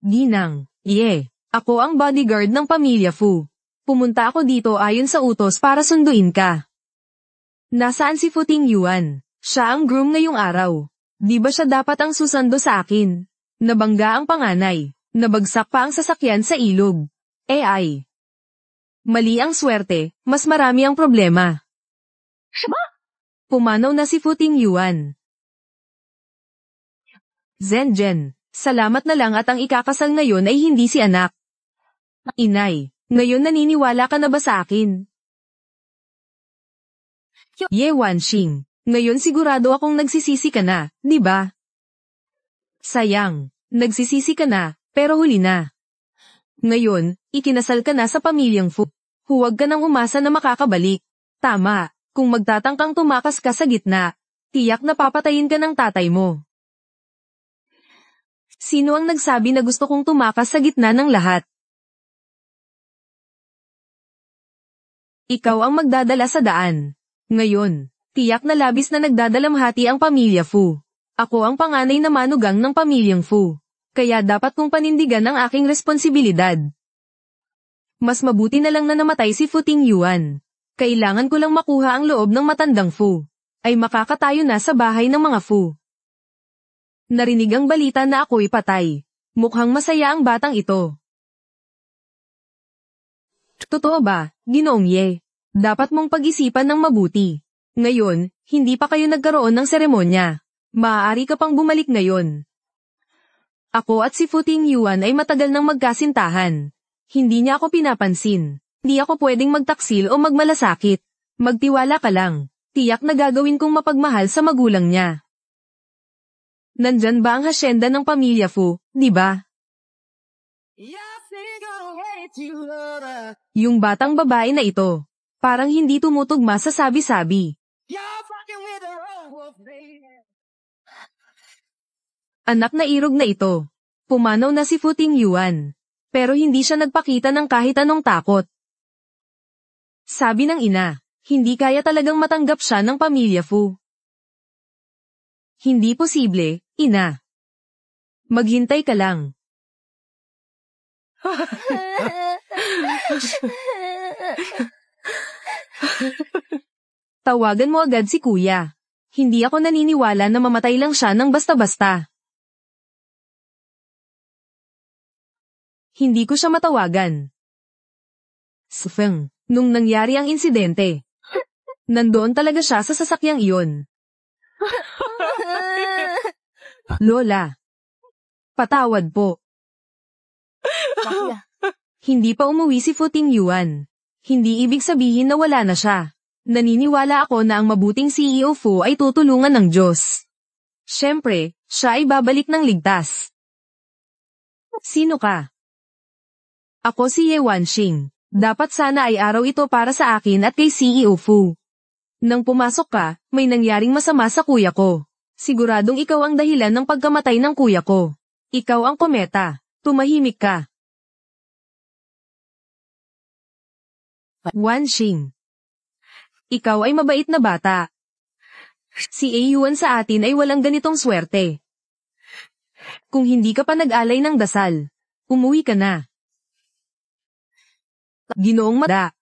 Ginang, ako ang bodyguard ng pamilya Fu. Pumunta ako dito ayon sa utos para sunduin ka. Nasaan si Fu Tingyuan? Siya ang groom ngayong araw. Di ba siya dapat ang susando sa akin? Nabangga ang panganay. Nabagsak pa ang sasakyan sa ilog. Ay. Mali ang swerte, mas marami ang problema. Pumanaw na si Fu Tingyuan. Zenjen, salamat na lang at ang ikakasal ngayon ay hindi si anak. Inay, ngayon naniniwala ka na ba sa akin? Ye Wanxing, ngayon sigurado akong nagsisisi ka na, di ba? Sayang, nagsisisi ka na, pero huli na. Ngayon, ikinasal ka na sa pamilyang Fu. Huwag ka nang umasa na makakabalik. Tama, kung magtatangkang tumakas ka sa gitna, tiyak na papatayin ka ng tatay mo. Sino ang nagsabi na gusto kong tumakas sa gitna ng lahat? Ikaw ang magdadala sa daan. Ngayon, tiyak na labis na nagdadalamhati ang pamilya Fu. Ako ang panganay na manugang ng pamilyang Fu. Kaya dapat kong panindigan ang aking responsibilidad. Mas mabuti na lang na namatay si Fu Tingyuan. Kailangan ko lang makuha ang loob ng matandang Fu. Ay makakatayo na sa bahay ng mga Fu. Narinig ang balita na ako'y patay. Mukhang masaya ang batang ito. Totoo ba, Ginoong Ye? Dapat mong pag-isipan ng mabuti. Ngayon, hindi pa kayo nagkaroon ng seremonya. Maaari ka pang bumalik ngayon. Ako at si Fu Tingyuan ay matagal nang magkasintahan. Hindi niya ako pinapansin. Hindi ako pwedeng magtaksil o magmalasakit. Magtiwala ka lang. Tiyak na gagawin kong mapagmahal sa magulang niya. Nandyan ba ang hasyenda ng pamilya Fu, di ba? Yung batang babae na ito, parang hindi tumutugma sa sabi-sabi. Anak na irog na ito. Pumanaw na si Fu Tingyuan. Pero hindi siya nagpakita ng kahit anong takot. Sabi ng ina, hindi kaya talagang matanggap siya ng pamilya Fu. Hindi posible, ina. Maghintay ka lang. Tawagan mo agad si kuya. Hindi ako naniniwala na mamatay lang siya ng basta-basta. Hindi ko siya matawagan. Sfeng, nung nangyari ang insidente. Nandoon talaga siya sa sasakyang iyon. Lola. Patawad po. Hindi pa umuwi si Fu Tingyuan. Hindi ibig sabihin na wala na siya. Naniniwala ako na ang mabuting CEO Fu ay tutulungan ng Diyos. Siyempre, siya ay babalik ng ligtas. Sino ka? Ako si Ye Wanxing. Dapat sana ay araw ito para sa akin at kay CEO Fu. Nang pumasok ka, may nangyaring masama sa kuya ko. Siguradong ikaw ang dahilan ng pagkamatay ng kuya ko. Ikaw ang kometa. Tumahimik ka. Wanxing. Ikaw ay mabait na bata. Si Yuan sa atin ay walang ganitong swerte. Kung hindi ka pa nag-alay ng dasal, umuwi ka na. Ginoong Mada.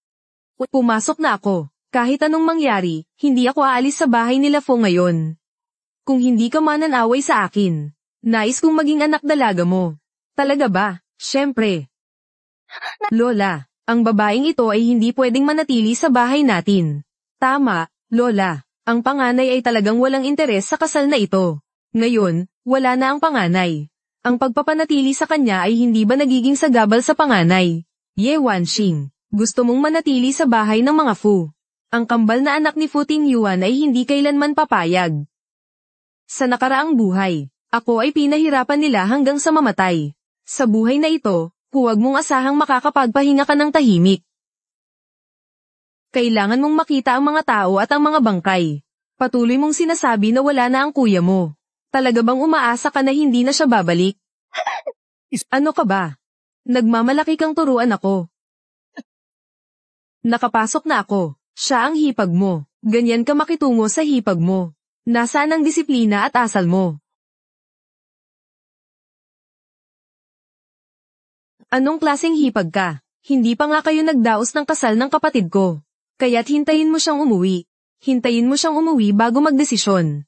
Pumasok na ako. Kahit anong mangyari, hindi ako aalis sa bahay nila Fu ngayon. Kung hindi ka mananaway sa akin, nais kong maging anak dalaga mo. Talaga ba? Siyempre. Lola, ang babaeng ito ay hindi pwedeng manatili sa bahay natin. Tama, Lola. Ang panganay ay talagang walang interes sa kasal na ito. Ngayon, wala na ang panganay. Ang pagpapanatili sa kanya ay hindi ba nagiging sagabal sa panganay? Ye Wanxing, gusto mong manatili sa bahay ng mga Fu. Ang kambal na anak ni Fu Tingyuan ay hindi kailanman papayag. Sa nakaraang buhay, ako ay pinahirapan nila hanggang sa mamatay. Sa buhay na ito, huwag mong asahang makakapagpahinga ka ng tahimik. Kailangan mong makita ang mga tao at ang mga bangkay. Patuloy mong sinasabi na wala na ang kuya mo. Talaga bang umaasa ka na hindi na siya babalik? Ano ka ba? Nagmamalaki kang turuan ako. Nakapasok na ako. Siya ang hipag mo. Ganyan ka makitungo sa hipag mo. Nasaan ang disiplina at asal mo? Anong klaseng hipag ka? Hindi pa nga kayo nagdaos ng kasal ng kapatid ko. Kaya't hintayin mo siyang umuwi. Hintayin mo siyang umuwi bago magdesisyon.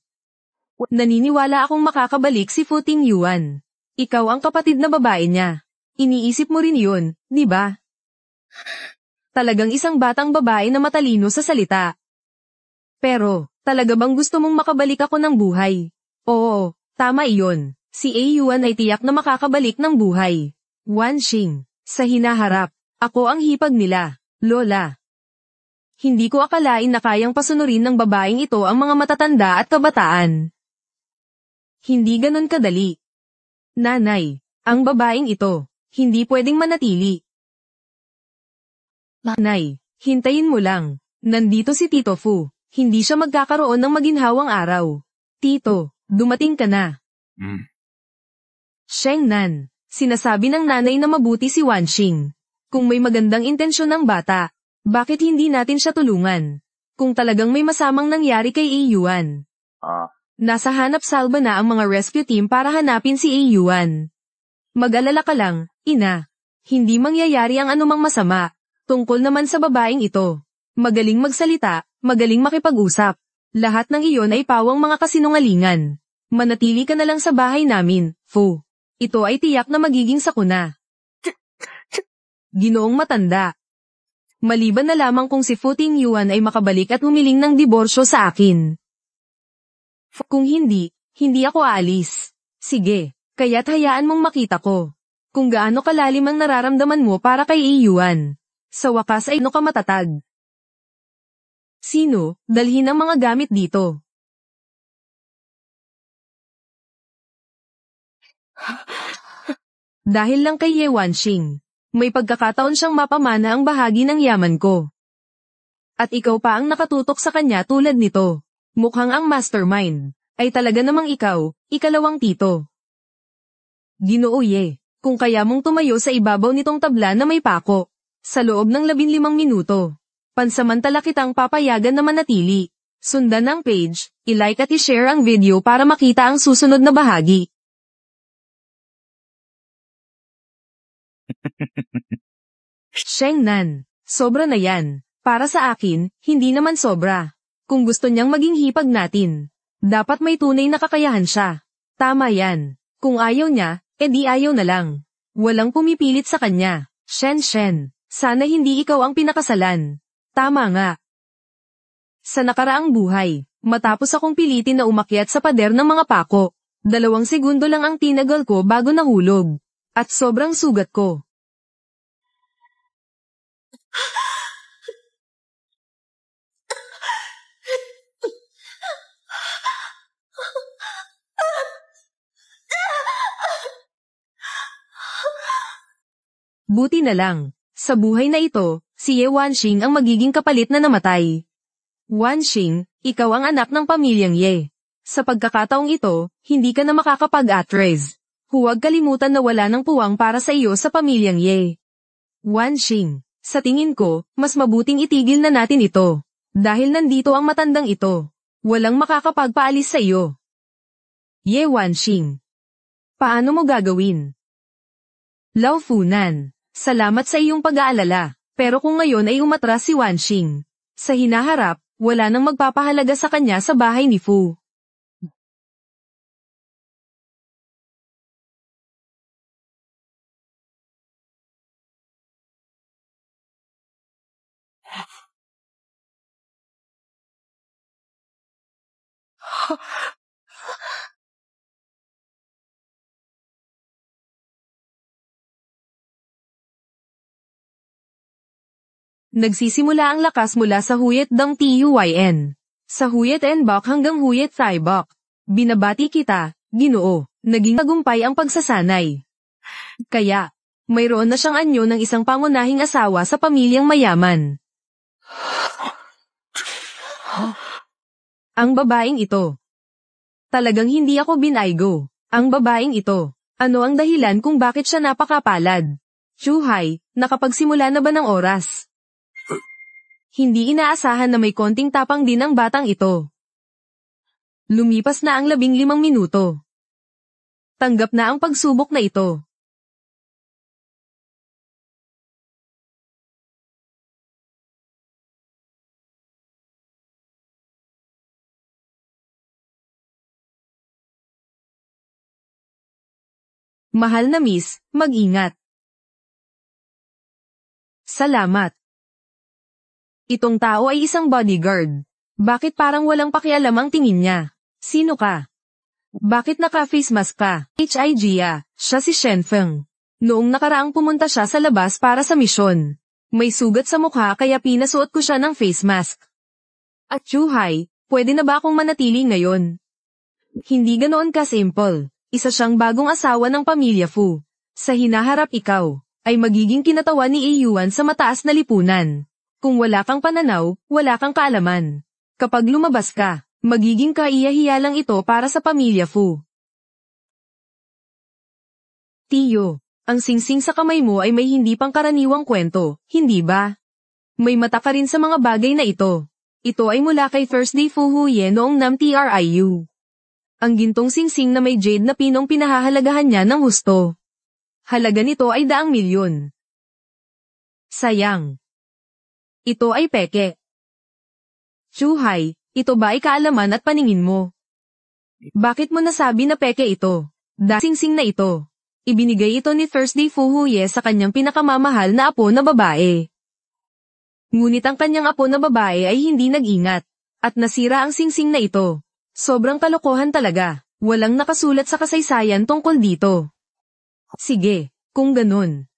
Naniniwala akong makakabalik si Fu Tingyuan. Ikaw ang kapatid na babae niya. Iniisip mo rin yun, di ba? Talagang isang batang babae na matalino sa salita. Pero, talaga bang gusto mong makabalik ako ng buhay? Oo, tama iyon. Si A. Yuan ay tiyak na makakabalik ng buhay. Wan Xing, sa hinaharap, ako ang hipag nila, Lola. Hindi ko akalain na kayang pasunurin ng babaeng ito ang mga matatanda at kabataan. Hindi ganon kadali. Nanay, ang babaeng ito, hindi pwedeng manatili. Nanay, hintayin mo lang. Nandito si Tito Fu. Hindi siya magkakaroon ng maginhawang araw. Tito, dumating ka na. Sheng Nan, sinasabi ng nanay na mabuti si Wan Xing. Kung may magandang intensyon ng bata, bakit hindi natin siya tulungan? Kung talagang may masamang nangyari kay A. Yuan. Nasa hanap salba na ang mga rescue team para hanapin si A. Yuan. Mag-alala ka lang, ina. Hindi mangyayari ang anumang masama. Tungkol naman sa babaeng ito. Magaling magsalita, magaling makipag-usap. Lahat ng iyon ay pawang mga kasinungalingan. Manatili ka na lang sa bahay namin, Fu. Ito ay tiyak na magiging sakuna. Ginoong matanda. Maliban na lamang kung si Fu Tingyuan ay makabalik at humiling ng diborsyo sa akin. Kung hindi, hindi ako aalis. Sige, kaya't hayaan mong makita ko. Kung gaano kalalim ang nararamdaman mo para kay A. Yuan. Sa wakas ay ka matatag. Sino, dalhin ang mga gamit dito. Dahil lang kay Ye Wanxing, may pagkakataon siyang mapamana ang bahagi ng yaman ko. At ikaw pa ang nakatutok sa kanya tulad nito. Mukhang ang mastermind, ay talaga namang ikaw, ikalawang tito. Ginoo Ye, kung kaya mong tumayo sa ibabaw nitong tabla na may pako, sa loob ng 15 minuto. Pansamantala kitang papayagan na manatili. Sundan ang page, i-like at i-share ang video para makita ang susunod na bahagi. Sheng Nan, sobra na yan. Para sa akin, hindi naman sobra. Kung gusto niyang maging hipag natin, dapat may tunay na kakayahan siya. Tama yan. Kung ayaw niya, edi ayaw na lang. Walang pumipilit sa kanya. Shen, sana hindi ikaw ang pinakasalan. Tama nga. Sa nakaraang buhay, matapos akong pilitin na umakyat sa pader ng mga pako, 2 segundo lang ang tinagal ko bago nahulog. At sobrang sugat ko. Buti na lang, sa buhay na ito, si Ye Wanxing ang magiging kapalit na namatay. Wanxing, ikaw ang anak ng pamilyang Ye. Sa pagkakataong ito, hindi ka na makakapag-atres. Huwag kalimutan na wala ng puwang para sa iyo sa pamilyang Ye. Wanxing, sa tingin ko, mas mabuting itigil na natin ito. Dahil nandito ang matandang ito. Walang makakapagpaalis sa iyo. Ye Wanxing. Paano mo gagawin? Lao Funan, salamat sa iyong pag-aalala. Pero kung ngayon ay umatras si Wanxing, sa hinaharap, wala nang magpapahalaga sa kanya sa bahay ni Fu. Nagsisimula ang lakas mula sa Huyet Dang Tuyn. Sa Huyet Enbok hanggang Huyet Thibok. Binabati kita, Ginoo, naging tagumpay ang pagsasanay. Kaya, mayroon na siyang anyo ng isang pangunahing asawa sa pamilyang mayaman. Ang babaeng ito. Talagang hindi ako binaygo. Ang babaeng ito. Ano ang dahilan kung bakit siya napakapalad? Chuhay, nakapagsimula na ba ng oras? Hindi inaasahan na may konting tapang din ang batang ito. Lumipas na ang 15 minuto. Tanggap na ang pagsubok na ito. Mahal na miss, mag-ingat. Salamat. Itong tao ay isang bodyguard. Bakit parang walang pakialam ang tingin niya? Sino ka? Bakit naka-face mask ka? Hijia, siya si Shenfeng. Noong nakaraang pumunta siya sa labas para sa misyon. May sugat sa mukha kaya pinasuot ko siya ng face mask. At Chuhai, pwede na ba akong manatili ngayon? Hindi ganoon ka-simple. Isa siyang bagong asawa ng pamilya Fu. Sa hinaharap ikaw, ay magiging kinatawan ni Iyuan sa mataas na lipunan. Kung wala kang pananaw, wala kang kaalaman. Kapag lumabas ka, magiging kaiyahiya lang ito para sa pamilya Fu. Tiyo, ang singsing sa kamay mo ay may hindi pangkaraniwang kwento, hindi ba? May mata ka rin sa mga bagay na ito. Ito ay mula kay Thursday Fu Huye noong NAM-TRIU. Ang gintong singsing na may jade na pinong pinahahalagahan niya ng husto. Halaga nito ay 100,000,000. Sayang. Ito ay peke. Chuhai, ito ba ay kaalaman at paningin mo? Bakit mo nasabi na peke ito? Singsing na ito. Ibinigay ito ni Thursday Fu Huye sa kanyang pinakamamahal na apo na babae. Ngunit ang kanyang apo na babae ay hindi nag-ingat, at nasira ang singsing na ito. Sobrang kalokohan talaga, walang nakasulat sa kasaysayan tungkol dito. Sige, kung ganun.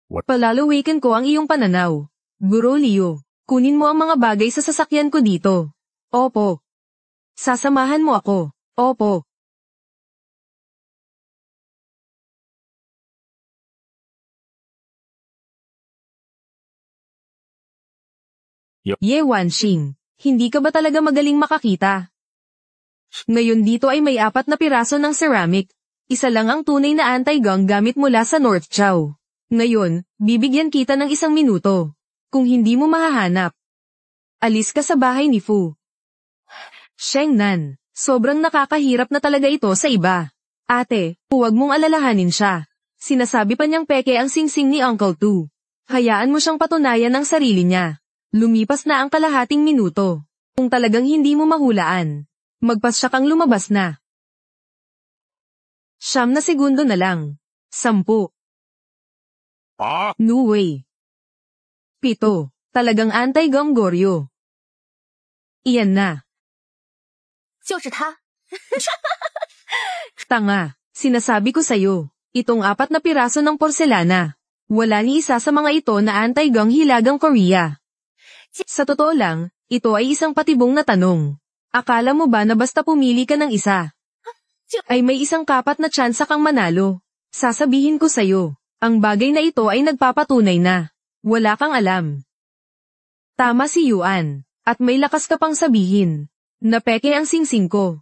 Palalawikin ko ang iyong pananaw. Guro Liu, kunin mo ang mga bagay sa sasakyan ko dito. Opo. Sasamahan mo ako. Opo. Ye Wanxing, hindi ka ba talaga magaling makakita? Ngayon dito ay may 4 na piraso ng ceramic. Isa lang ang tunay na anti-gong gamit mula sa North Chow. Ngayon, bibigyan kita ng 1 minuto. Kung hindi mo mahahanap, alis ka sa bahay ni Fu. Sheng Nan, sobrang nakakahirap na talaga ito sa iba. Ate, huwag mong alalahanin siya. Sinasabi pa niyang peke ang singsing ni Uncle Tu. Hayaan mo siyang patunayan ang sarili niya. Lumipas na ang kalahating minuto. Kung talagang hindi mo mahulaan, magpasya kang lumabas na. 9 na segundo na lang. 10. No way. 7. Talagang anti-gong Goryo. Iyan na. 就是他。Tanga, sinasabi ko sa'yo, itong 4 na piraso ng porselana. Wala ni isa sa mga ito na anti-gong hilagang Korea. Sa totoo lang, ito ay isang patibong na tanong. Akala mo ba na basta pumili ka ng isa, ay may isang kapat na tsansa kang manalo? Sasabihin ko sa'yo, ang bagay na ito ay nagpapatunay na wala kang alam. Tama si Yuan, at may lakas ka pang sabihin na peke ang singsing ko.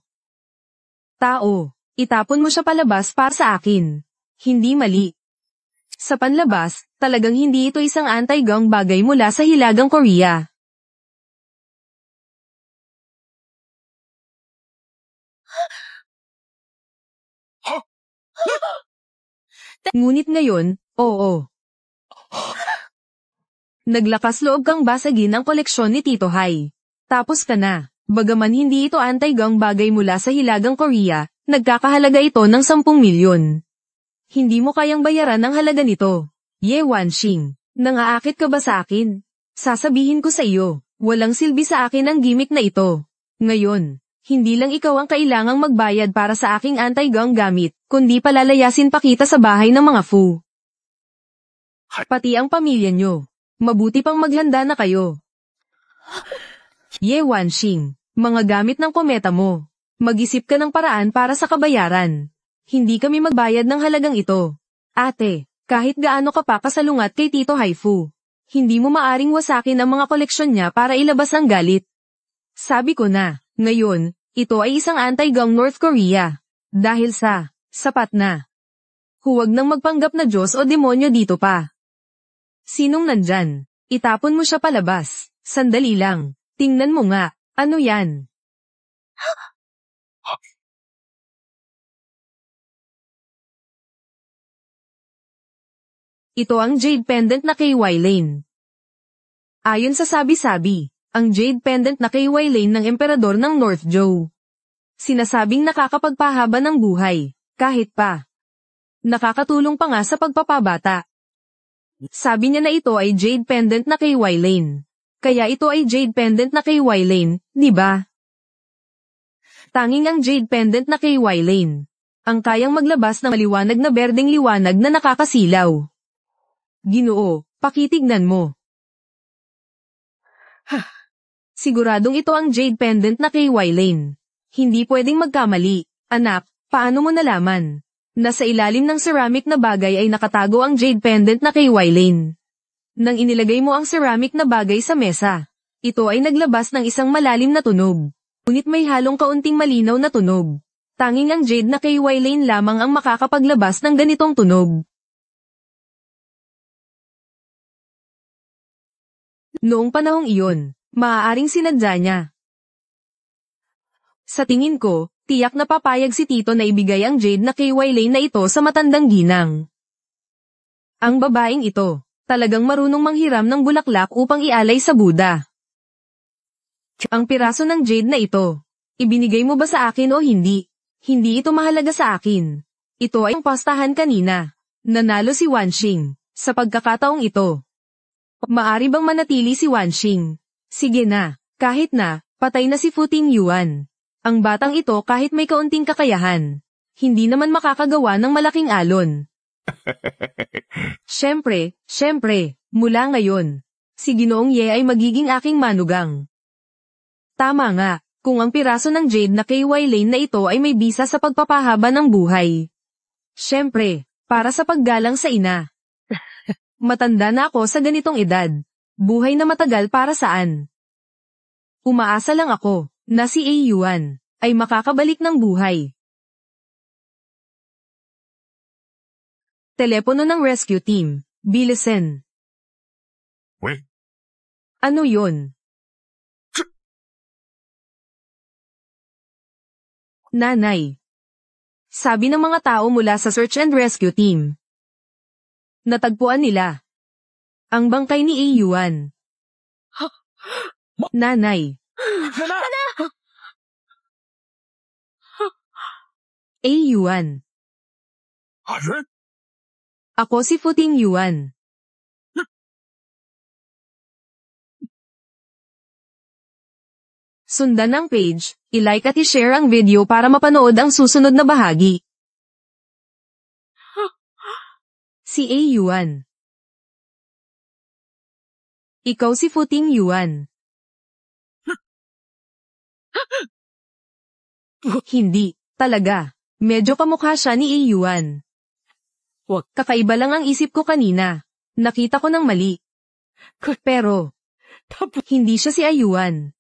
Tao, itapon mo siya palabas para sa akin. Hindi mali. Sa panlabas, talagang hindi ito isang anti-gong bagay mula sa hilagang Korea. Ngunit ngayon, oo. Naglakas loob kang basagin ang koleksyon ni Tito Hai. Tapos ka na. Bagaman hindi ito anti-gong bagay mula sa hilagang Korea, nagkakahalaga ito ng 10,000,000. Hindi mo kayang bayaran ang halaga nito. Ye Wanxing, nangaakit ka ba sa akin? Sasabihin ko sa iyo, walang silbi sa akin ang gimmick na ito. Ngayon, hindi lang ikaw ang kailangang magbayad para sa aking anti-gong gamit, kundi palalayasin pa kita sa bahay ng mga Fu. Pati ang pamilya nyo. Mabuti pang maghanda na kayo. Ye Wanxing, mga gamit ng kometa mo. Mag-isip ka ng paraan para sa kabayaran. Hindi kami magbayad ng halagang ito. Ate, kahit gaano ka pa kasalungat kay Tito Haifu, hindi mo maaring wasakin ang mga koleksyon niya para ilabas ang galit. Sabi ko na, ngayon, ito ay isang anti-gong North Korea. Dahil sa, sapat na. Huwag nang magpanggap na Diyos o demonyo dito pa. Sinong nandyan? Itapon mo siya palabas. Sandali lang. Tingnan mo nga, ano yan? Ito ang jade pendant na kay Lane. Ayon sa sabi-sabi, ang jade pendant na kay Lane ng emperador ng North Zhou. Sinasabing nakakapagpahaba ng buhay, kahit pa Nakakatulong pa nga sa pagpapabata. Sabi niya na ito ay jade pendant na kay Wylane. Kaya ito ay jade pendant na kay Wylane, di ba? Tanging ang jade pendant na kay Wylane ang kayang maglabas ng maliwanag na berdeng liwanag na nakakasilaw. Ginoo, pakitignan mo. Siguradong ito ang jade pendant na kay Wylane. Hindi pwedeng magkamali. Anak, paano mo nalaman? Nasa ilalim ng ceramic na bagay ay nakatago ang jade pendant na kay Wylane. Nang inilagay mo ang ceramic na bagay sa mesa, ito ay naglabas ng isang malalim na tunog. Ngunit may halong kaunting malinaw na tunog. Tanging ang jade na kay Wylane lamang ang makakapaglabas ng ganitong tunog. Noong panahong iyon, maaaring sinadya niya. Sa tingin ko, tiyak na papayag si Tito na ibigay ang jade na kay Wylane na ito sa matandang ginang. Ang babaeng ito, talagang marunong manghiram ng bulaklak upang ialay sa Buddha. Ang piraso ng jade na ito, ibinigay mo ba sa akin o hindi? Hindi ito mahalaga sa akin. Ito ay ang pastahan kanina. Nanalo si Wanxing. Sa pagkakataong ito, maari bang manatili si Wanxing? Sige na, kahit na, patay na si Fu Tingyuan. Ang batang ito kahit may kaunting kakayahan, hindi naman makakagawa ng malaking alon. Siyempre, mula ngayon, si Ginoong Ye ay magiging aking manugang. Tama nga, kung ang piraso ng jade na kay Wylane na ito ay may bisa sa pagpapahaba ng buhay. Siyempre, para sa paggalang sa ina. Matanda na ako sa ganitong edad. Buhay na matagal para saan? Umaasa lang ako na si A. Yuan ay makakabalik ng buhay. Telepono ng rescue team, bilisan. Wait. Ano yun? Nanay. Sabi ng mga tao mula sa search and rescue team. Natagpuan nila ang bangkay ni A. Yuan. Nanay. A. Yuan. Ako si Fu Tingyuan. Sundan ang page, i-like at i-share ang video para mapanood ang susunod na bahagi. Si A. Yuan. Ikaw si Fu Tingyuan. Hindi, talaga. Medyo kamukha siya ni A. Yuan. Kakaiba lang ang isip ko kanina. Nakita ko ng mali. Pero, hindi siya si A. Yuan.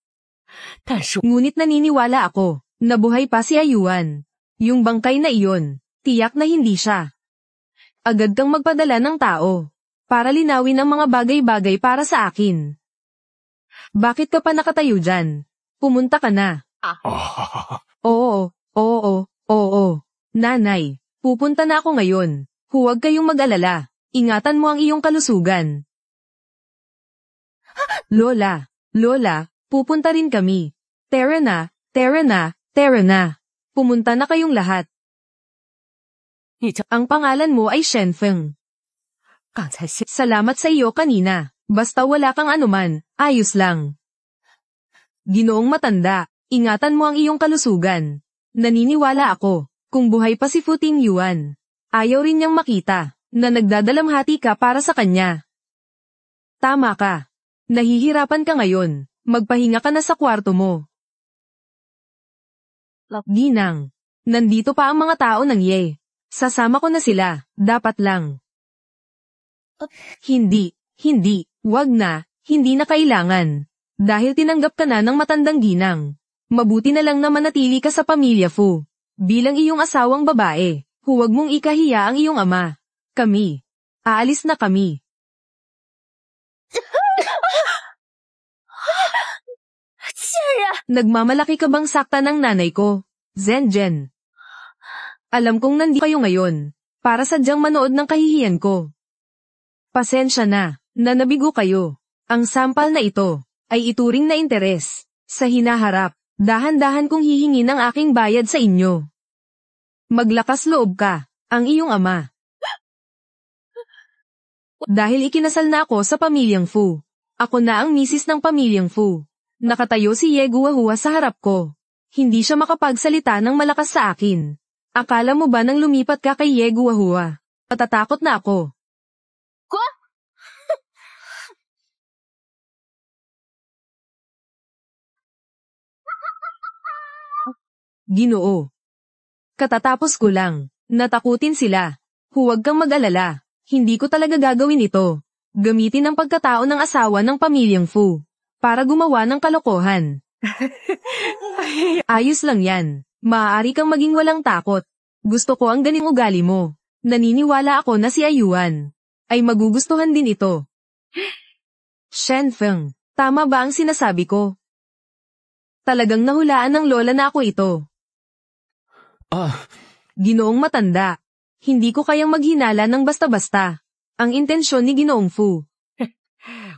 Ngunit naniniwala ako, na buhay pa si A. Yuan. Yung bangkay na iyon, tiyak na hindi siya. Agad kang magpadala ng tao, para linawin ang mga bagay-bagay para sa akin. Bakit ka pa nakatayo dyan? Pumunta ka na. Oo. Nanay, pupunta na ako ngayon. Huwag kayong mag-alala. Ingatan mo ang iyong kalusugan. Lola, pupunta rin kami. Tara na. Pumunta na kayong lahat. Ang pangalan mo ay Shenfeng. Salamat sa iyo kanina. Basta wala kang anuman, ayos lang. Ginoong matanda, ingatan mo ang iyong kalusugan. Naniniwala ako, kung buhay pa si Fu Tingyuan, ayaw rin niyang makita, na nagdadalamhati ka para sa kanya. Tama ka. Nahihirapan ka ngayon, magpahinga ka na sa kwarto mo. Ginang, nandito pa ang mga tao ng Ye. Sasama ko na sila, dapat lang. Hindi, wag na, hindi na kailangan. Dahil tinanggap ka na ng matandang ginang. Mabuti na lang na manatili ka sa pamilya Fu. Bilang iyong asawang babae, huwag mong ikahiya ang iyong ama. Kami. Aalis na kami. Nagmamalaki ka bang sakta ng nanay ko? Zenjen. Alam kong nandito kayo ngayon, para sadyang manood ng kahihiyan ko. Pasensya na nabigo kayo. Ang sampal na ito, ay ituring na interes. Sa hinaharap, dahan-dahan kong hihingin ang aking bayad sa inyo. Maglakas loob ka, ang iyong ama, Dahil ikinasal na ako sa pamilyang Fu. Ako na ang misis ng pamilyang Fu. Nakatayo si Ye Guohua sa harap ko. Hindi siya makapagsalita ng malakas sa akin. Akala mo ba nang lumipat ka kay Ye Guohua? Matatakot na ako. Ko? Ginoo. Katatapos ko lang. Natakutin sila. Huwag kang mag-alala. Hindi ko talaga gagawin ito. Gamitin ang pagkatao ng asawa ng pamilyang Fu. Para gumawa ng kalokohan. Ayos lang yan. Maaari kang maging walang takot. Gusto ko ang ganing ugali mo. Naniniwala ako na si Ayuan ay magugustuhan din ito. Shen Feng, tama ba ang sinasabi ko? Talagang nahulaan ng lola na ako ito. Ginoong matanda. Hindi ko kayang maghinala ng basta-basta. Ang intensyon ni Ginoong Fu.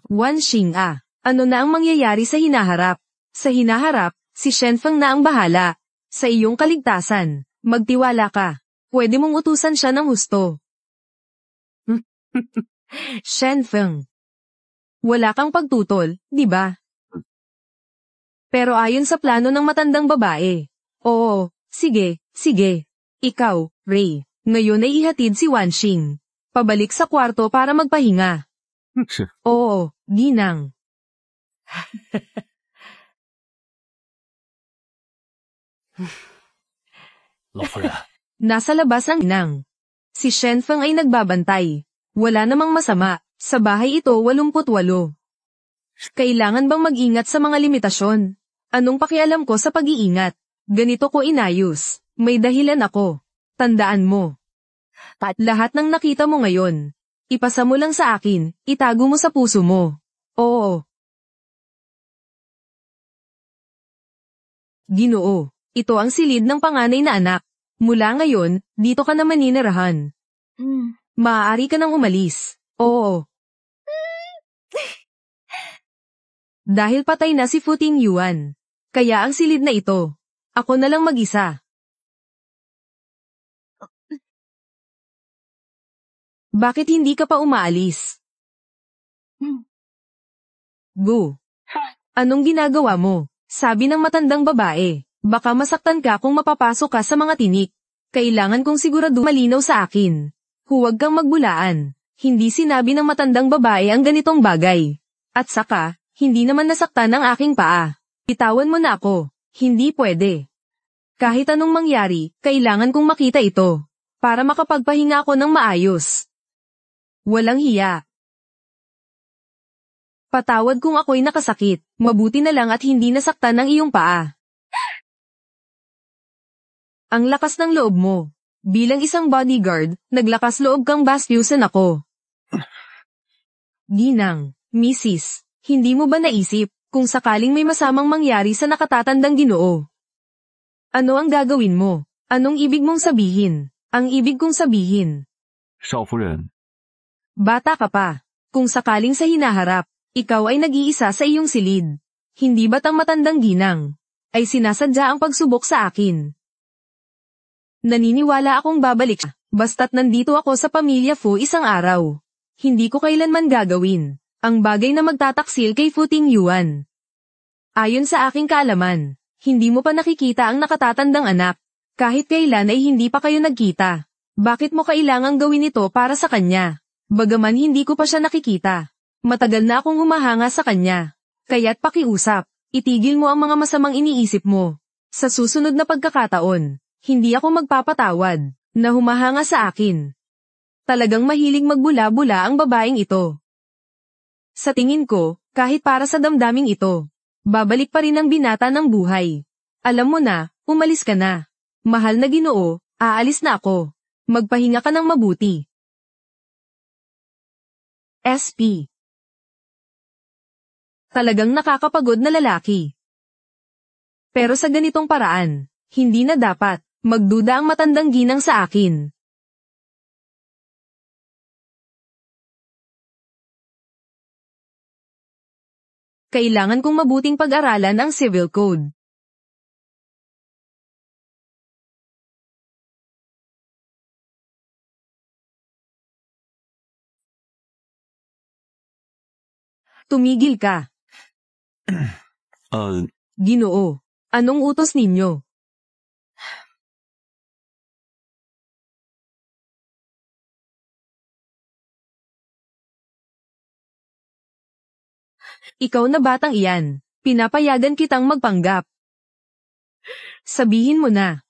Wan Xing ano na ang mangyayari sa hinaharap? Sa hinaharap, si Shen Feng na ang bahala. Sa iyong kaligtasan, magtiwala ka. Pwede mong utusan siya ng husto. Shen Feng. Wala kang pagtutol, di ba? Pero ayon sa plano ng matandang babae. Oo, sige. Ikaw, Ray, ngayon ay ihatid si Wanxing. Pabalik sa kwarto para magpahinga. Oo, ginang. Nasa labas ang ginang. Si Shen Feng ay nagbabantay. Wala namang masama. Sa bahay ito 88. Kailangan bang mag-ingat sa mga limitasyon? Anong pakialam ko sa pag-iingat? Ganito ko inayos. May dahilan ako. Tandaan mo. Lahat ng nakita mo ngayon, ipasa mo lang sa akin, itago mo sa puso mo. Oo. Ginoo, ito ang silid ng panganay na anak. Mula ngayon, dito ka na maninirahan. Maaari ka nang umalis. Oo. Dahil patay na si Fu Tingyuan. Kaya ang silid na ito. Ako na lang mag-isa. Bakit hindi ka pa umaalis? Gu. Anong ginagawa mo? Sabi ng matandang babae. Baka masaktan ka kung mapapasok ka sa mga tinik. Kailangan kong sigurado malinaw sa akin. Huwag kang magbulaan. Hindi sinabi ng matandang babae ang ganitong bagay. At saka, hindi naman nasaktan ang aking paa. Bitawan mo na ako. Hindi pwede. Kahit anong mangyari, kailangan kong makita ito. Para makapagpahinga ako ng maayos. Walang hiya. Patawad kung ako'y nakasakit. Mabuti na lang at hindi nasaktan ang iyong paa. Ang lakas ng loob mo. Bilang isang bodyguard, naglakas loob kang bastyusan ako. Ginang, Mrs., hindi mo ba naisip kung sakaling may masamang mangyari sa nakatatandang Ginoo? Ano ang gagawin mo? Anong ibig mong sabihin? Ang ibig kong sabihin. 少夫人， Bata ka pa. Kung sakaling sa hinaharap, ikaw ay nag-iisa sa iyong silid. Hindi ba't ang matandang ginang ay sinasadya ang pagsubok sa akin? Naniniwala akong babalik siya, basta't nandito ako sa pamilya Fu isang araw. Hindi ko kailanman gagawin ang bagay na magtataksil kay Fu Tingyuan. Ayon sa aking kaalaman, hindi mo pa nakikita ang nakatatandang anak. Kahit kailan ay hindi pa kayo nagkita. Bakit mo kailangang gawin ito para sa kanya? Bagaman hindi ko pa siya nakikita. Matagal na akong humahanga sa kanya. Kaya't pakiusap, itigil mo ang mga masamang iniisip mo. Sa susunod na pagkakataon, hindi ako magpapatawad na humahanga sa akin. Talagang mahilig magbula-bula ang babaeng ito. Sa tingin ko, kahit para sa damdaming ito, babalik pa rin ang binata ng buhay. Alam mo na, umalis ka na. Mahal na Ginoo, aalis na ako. Magpahinga ka ng mabuti. SP. Talagang nakakapagod na lalaki. Pero sa ganitong paraan, hindi na dapat magduda ang matandang ginang sa akin. Kailangan kong mabuting pag-aralan ang civil code. Tumigil ka. Ginoo, anong utos ninyo? Ikaw na batang iyan, pinapayagan kitang magpanggap. Sabihin mo na.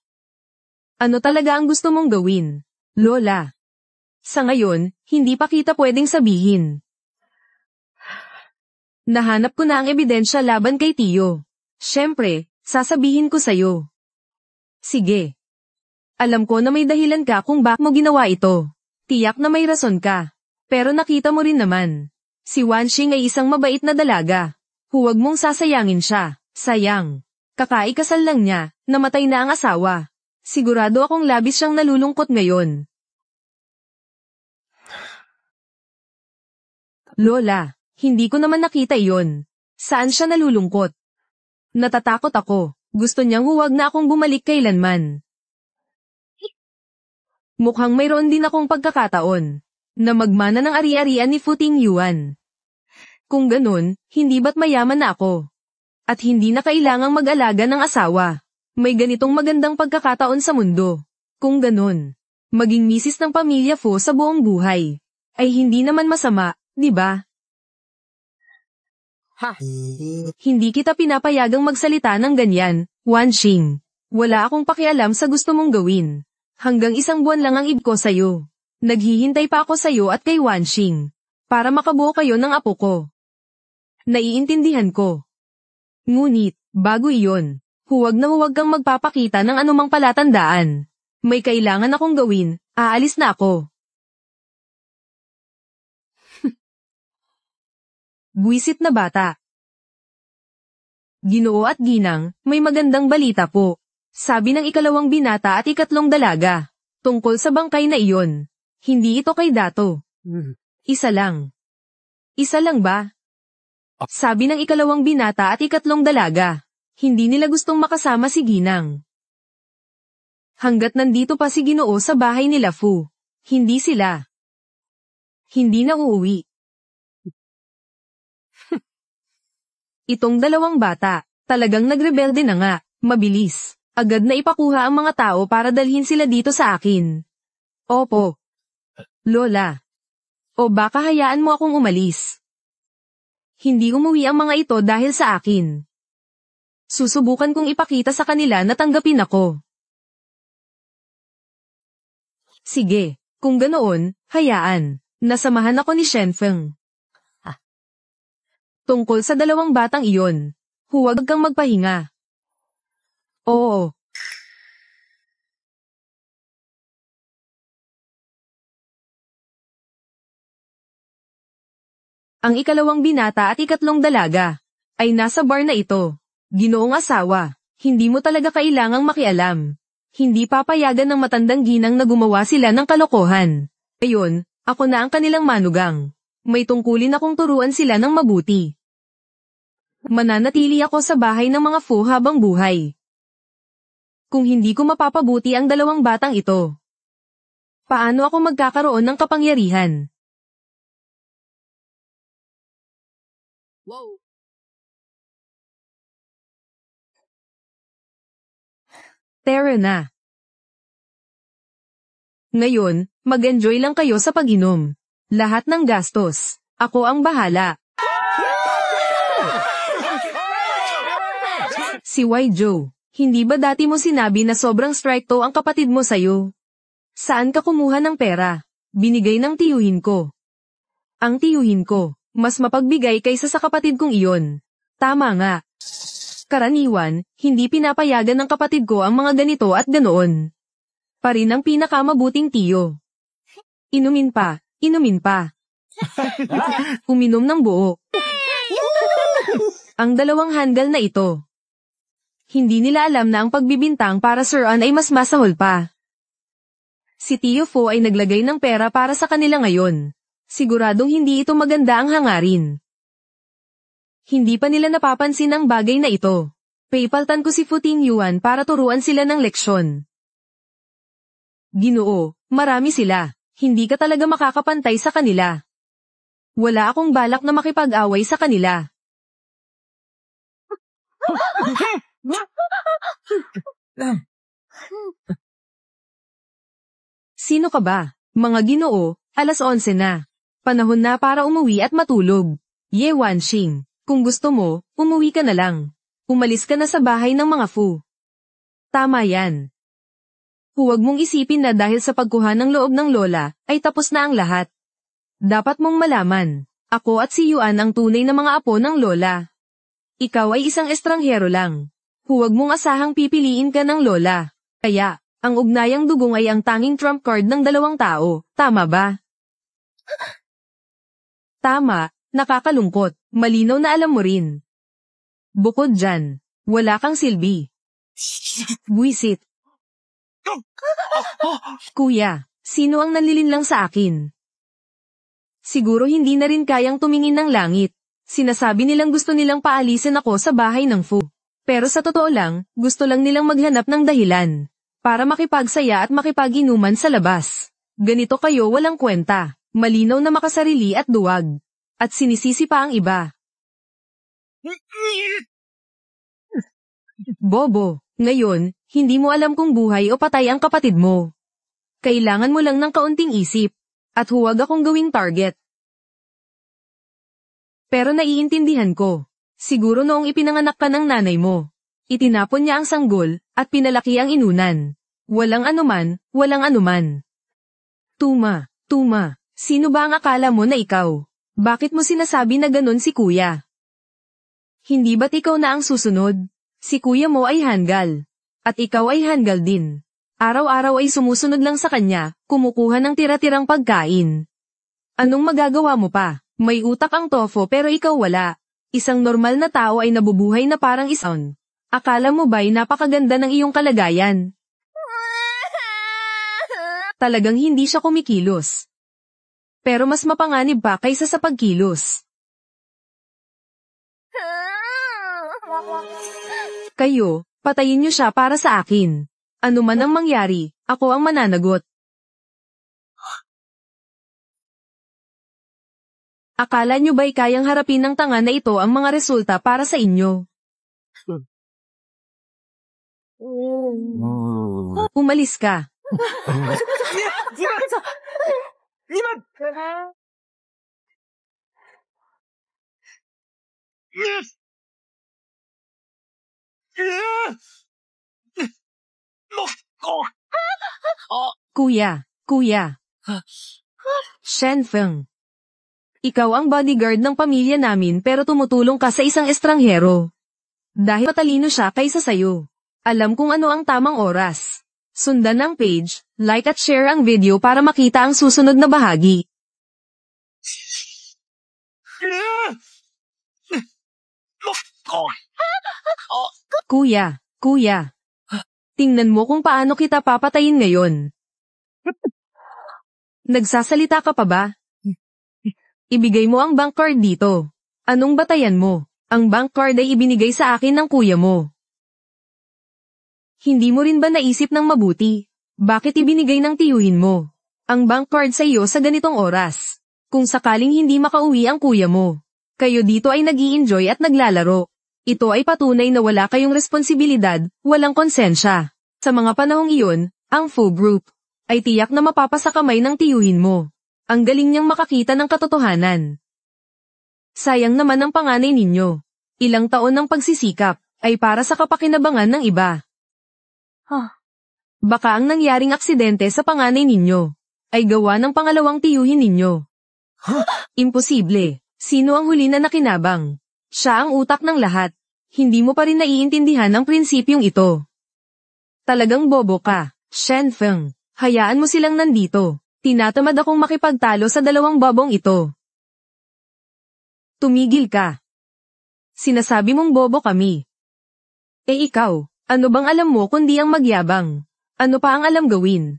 Ano talaga ang gusto mong gawin, Lola? Sa ngayon, hindi pa kita pwedeng sabihin. Nahanap ko na ang ebidensya laban kay Tio. Siyempre, sasabihin ko sa'yo. Sige. Alam ko na may dahilan ka kung bakit mo ginawa ito. Tiyak na may rason ka. Pero nakita mo rin naman. Si Wanxing ay isang mabait na dalaga. Huwag mong sasayangin siya. Sayang. Kakaikasal lang niya, namatay na ang asawa. Sigurado akong labis siyang nalulungkot ngayon. Lola, hindi ko naman nakita iyon. Saan siya nalulungkot? Natatakot ako. Gusto niyang huwag na akong bumalik kailanman. Mukhang mayroon din akong pagkakataon na magmana ng ari-arian ni Fu Tingyuan. Kung ganun, hindi ba't mayaman na ako? At hindi na kailangang mag-alaga ng asawa. May ganitong magandang pagkakataon sa mundo. Kung ganun, maging misis ng pamilya Fu sa buong buhay. Ay hindi naman masama, di ba? Ha? Hindi kita pinapayagang magsalita ng ganyan, Wanxing. Wala akong pakialam sa gusto mong gawin. Hanggang 1 buwan lang ang ibig ko sa'yo. Naghihintay pa ako sa'yo at kay Wanxing. Para makabuo kayo ng apo ko. Naiintindihan ko. Ngunit, bago iyon, huwag kang magpapakita ng anumang palatandaan. May kailangan akong gawin, aalis na ako. Buwisit na bata. Ginoo at ginang, may magandang balita po. Sabi ng 2 binata at 3 dalaga. Tungkol sa bangkay na iyon. Hindi ito kay Dato. Isa lang. Isa lang ba? Sabi ng 2 binata at 3 dalaga. Hindi nila gustong makasama si Ginang. Hanggat nandito pa si Ginoo sa bahay nila Fu. Hindi sila. Hindi na uuwi. Itong 2 bata, talagang nagrebelde na nga, mabilis. Agad na ipakuha ang mga tao para dalhin sila dito sa akin. Opo. Lola. O baka hayaan mo akong umalis. Hindi umuwi ang mga ito dahil sa akin. Susubukan kong ipakita sa kanila na tanggapin ako. Sige, kung ganoon, hayaan. Nasamahan ako ni Shenfeng. Tungkol sa 2 batang iyon, huwag kang magpahinga. Oo. Ang 2 binata at 3 dalaga ay nasa bar na ito. Ginoong asawa, hindi mo talaga kailangang makialam. Hindi papayagan ng matandang ginang na gumawa sila ng kalokohan. Ngayon, ako na ang kanilang manugang. May tungkulin akong turuan sila ng mabuti. Mananatili ako sa bahay ng mga Fu habang buhay. Kung hindi ko mapapabuti ang 2 batang ito, paano ako magkakaroon ng kapangyarihan? Wow. Tara na. Ngayon, mag-enjoy lang kayo sa pag-inom. Lahat ng gastos, ako ang bahala. Si Wai Zhou, hindi ba dati mo sinabi na sobrang stricto ang kapatid mo sa'yo? Saan ka kumuha ng pera? Binigay ng tiyuhin ko. Ang tiyuhin ko, mas mapagbigay kaysa sa kapatid kong iyon. Tama nga. Karaniwan, hindi pinapayagan ng kapatid ko ang mga ganito at ganoon. Pa rin ang pinakamabuting tiyo. Inumin pa, inumin pa. Uminom ng buo. Ang 2 handle na ito. Hindi nila alam na ang pagbibintang para Sir An ay mas masahol pa. Si Tio Fu ay naglagay ng pera para sa kanila ngayon. Siguradong hindi ito maganda ang hangarin. Hindi pa nila napapansin ang bagay na ito. Paypaltan ko si Fu Tingyuan para turuan sila ng leksyon. Ginoo, marami sila. Hindi ka talaga makakapantay sa kanila. Wala akong balak na makipag-away sa kanila. Sino ka ba? Mga Ginoo, 11:00 na. Panahon na para umuwi at matulog. Ye Wanxing, kung gusto mo, umuwi ka na lang. Umalis ka na sa bahay ng mga Fu. Tama yan. Huwag mong isipin na dahil sa pagkuha ng loob ng lola, ay tapos na ang lahat. Dapat mong malaman, ako at si Yuan ang tunay na mga apo ng lola. Ikaw ay isang estranghero lang. Huwag mong asahang pipiliin ka ng lola. Kaya, ang ugnayang dugong ay ang tanging trump card ng dalawang tao, tama ba? Tama, nakakalungkot, malinaw na alam mo rin. Bukod dyan, wala kang silbi. Buisit. Kuya, sino ang nanlilinlang sa akin? Siguro hindi na rin kayang tumingin ng langit. Sinasabi nilang gusto nilang paalisin ako sa bahay ng Fu. Pero sa totoo lang, gusto lang nilang maghanap ng dahilan. Para makipagsaya at makipag-inuman sa labas. Ganito kayo walang kwenta. Malinaw na makasarili at duwag. At sinisisi pa ang iba. Bobo, ngayon, hindi mo alam kung buhay o patay ang kapatid mo. Kailangan mo lang ng kaunting isip. At huwag akong gawing target. Pero naiintindihan ko. Siguro noong ipinanganak ka ng nanay mo. Itinapon niya ang sanggol, at pinalaki ang inunan. Walang anuman, walang anuman. Tuma, sino ba ang akala mo na ikaw? Bakit mo sinasabi na ganun si kuya? Hindi ba't ikaw na ang susunod? Si kuya mo ay hanggal. At ikaw ay hanggal din. Araw-araw ay sumusunod lang sa kanya, kumukuha ng tira-tirang pagkain. Anong magagawa mo pa? May utak ang Tofo pero ikaw wala. Isang normal na tao ay nabubuhay na parang isang. Akala mo ba'y napakaganda ng iyong kalagayan? Talagang hindi siya kumikilos. Pero mas mapanganib pa kaysa sa pagkilos. Kayo, patayin niyo siya para sa akin. Ano man ang mangyari, ako ang mananagot. Akala niyo ba'y kayang harapin ng tanga na ito ang mga resulta para sa inyo? Umalis ka. Kuya. Shenfeng. Ikaw ang bodyguard ng pamilya namin pero tumutulong ka sa isang estranghero. Dahil matalino siya kaysa sayo. Alam kung ano ang tamang oras. Sundan ang page, like at share ang video para makita ang susunod na bahagi. Kuya. Tingnan mo kung paano kita papatayin ngayon. Nagsasalita ka pa ba? Ibigay mo ang bank card dito. Anong batayan mo? Ang bank card ay ibinigay sa akin ng kuya mo. Hindi mo rin ba naisip ng mabuti? Bakit ibinigay ng tiyuhin mo? Ang bank card sa iyo sa ganitong oras. Kung sakaling hindi makauwi ang kuya mo. Kayo dito ay nag-i-enjoy at naglalaro. Ito ay patunay na wala kayong responsibilidad, walang konsensya. Sa mga panahong iyon, ang Fu Group ay tiyak na mapapasa kamay ng tiyuhin mo. Ang galing niyang makakita ng katotohanan. Sayang naman ang panganay ninyo. Ilang taon ng pagsisikap ay para sa kapakinabangan ng iba. Baka ang nangyaring aksidente sa panganay ninyo ay gawa ng pangalawang tiyuhin ninyo. Imposible. Sino ang huli na nakinabang? Siya ang utak ng lahat. Hindi mo pa rin naiintindihan ang prinsipyong ito. Talagang bobo ka, Shenfeng. Hayaan mo silang nandito. Tinatamad akong makipagtalo sa dalawang bobong ito. Tumigil ka. Sinasabi mong bobo kami. Ikaw, ano bang alam mo kundi ang magyabang? Ano pa ang alam gawin?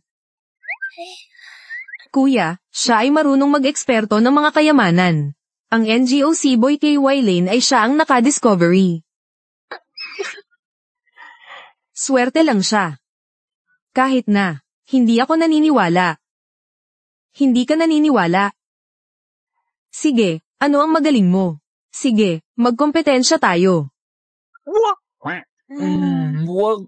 Kuya, siya ay marunong mag-eksperto ng mga kayamanan. Ang NGOC Boy KY Lane ay siya ang naka-discovery. Swerte lang siya. Kahit na, hindi ako naniniwala. Hindi ka naniniwala. Sige, ano ang magaling mo? Sige, magkompetensya tayo. Wag.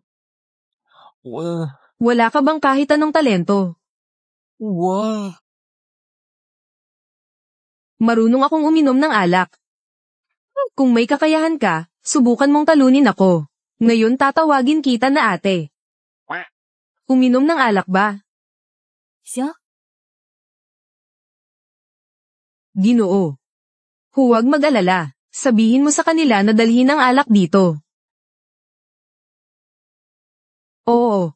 Wag. Wala ka bang kahit anong talento? Wag. Marunong akong uminom ng alak. Kung may kakayahan ka, subukan mong talunin ako. Ngayon tatawagin kita na ate. Uminom ng alak ba? 行， Ginoo. Huwag mag-alala. Sabihin mo sa kanila na dalhin ang alak dito. Oo.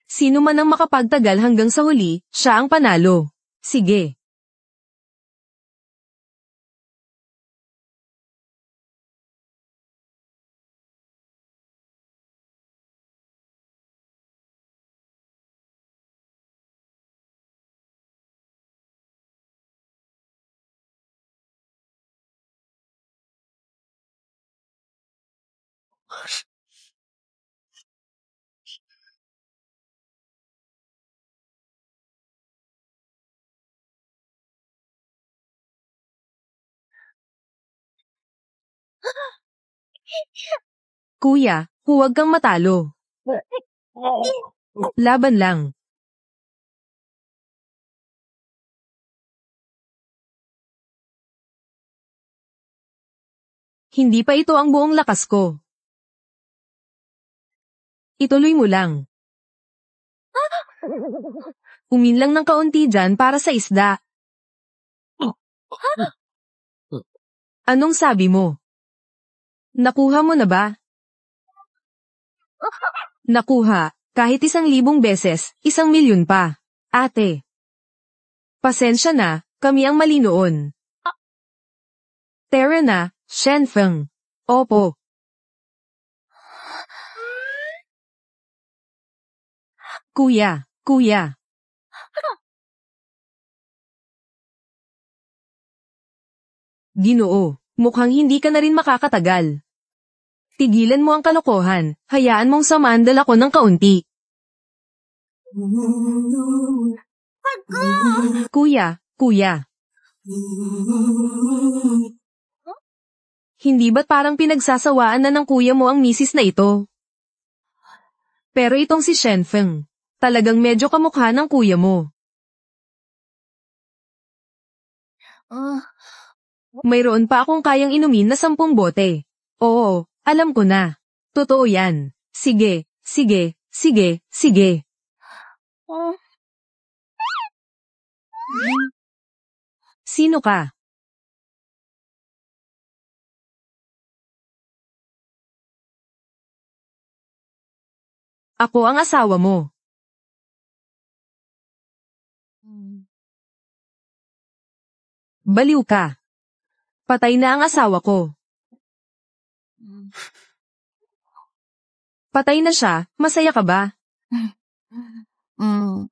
Sino man ang makapagtagal hanggang sa huli, siya ang panalo. Sige. Kuya, huwag kang matalo. Laban lang. Hindi pa ito ang buong lakas ko. Ituloy mo lang. Uminlang ng kaunti dyan para sa isda. Anong sabi mo? Nakuha mo na ba? Nakuha, kahit 1,000 beses, 1,000,000 pa. Ate. Pasensya na, kami ang mali noon. Tara na, Shenfeng. Opo. Kuya, kuya. Ginoo, mukhang hindi ka na rin makakatagal. Tigilan mo ang kalokohan, hayaan mong samandal ako ng kaunti. Kuya, kuya. Hindi ba't parang pinagsasawaan na ng kuya mo ang misis na ito? Pero itong si Shenfeng, talagang medyo kamukha ng kuya mo. 嗯， Mayroon pa akong kayang inumin na 10 bote. Oo, alam ko na. Totoo yan. Sige, sige, sige, sige. 嗯， Sino ka? Ako ang asawa mo. 嗯， Baliw ka. Patay na ang asawa ko. 嗯， Patay na siya, masaya ka ba? 嗯，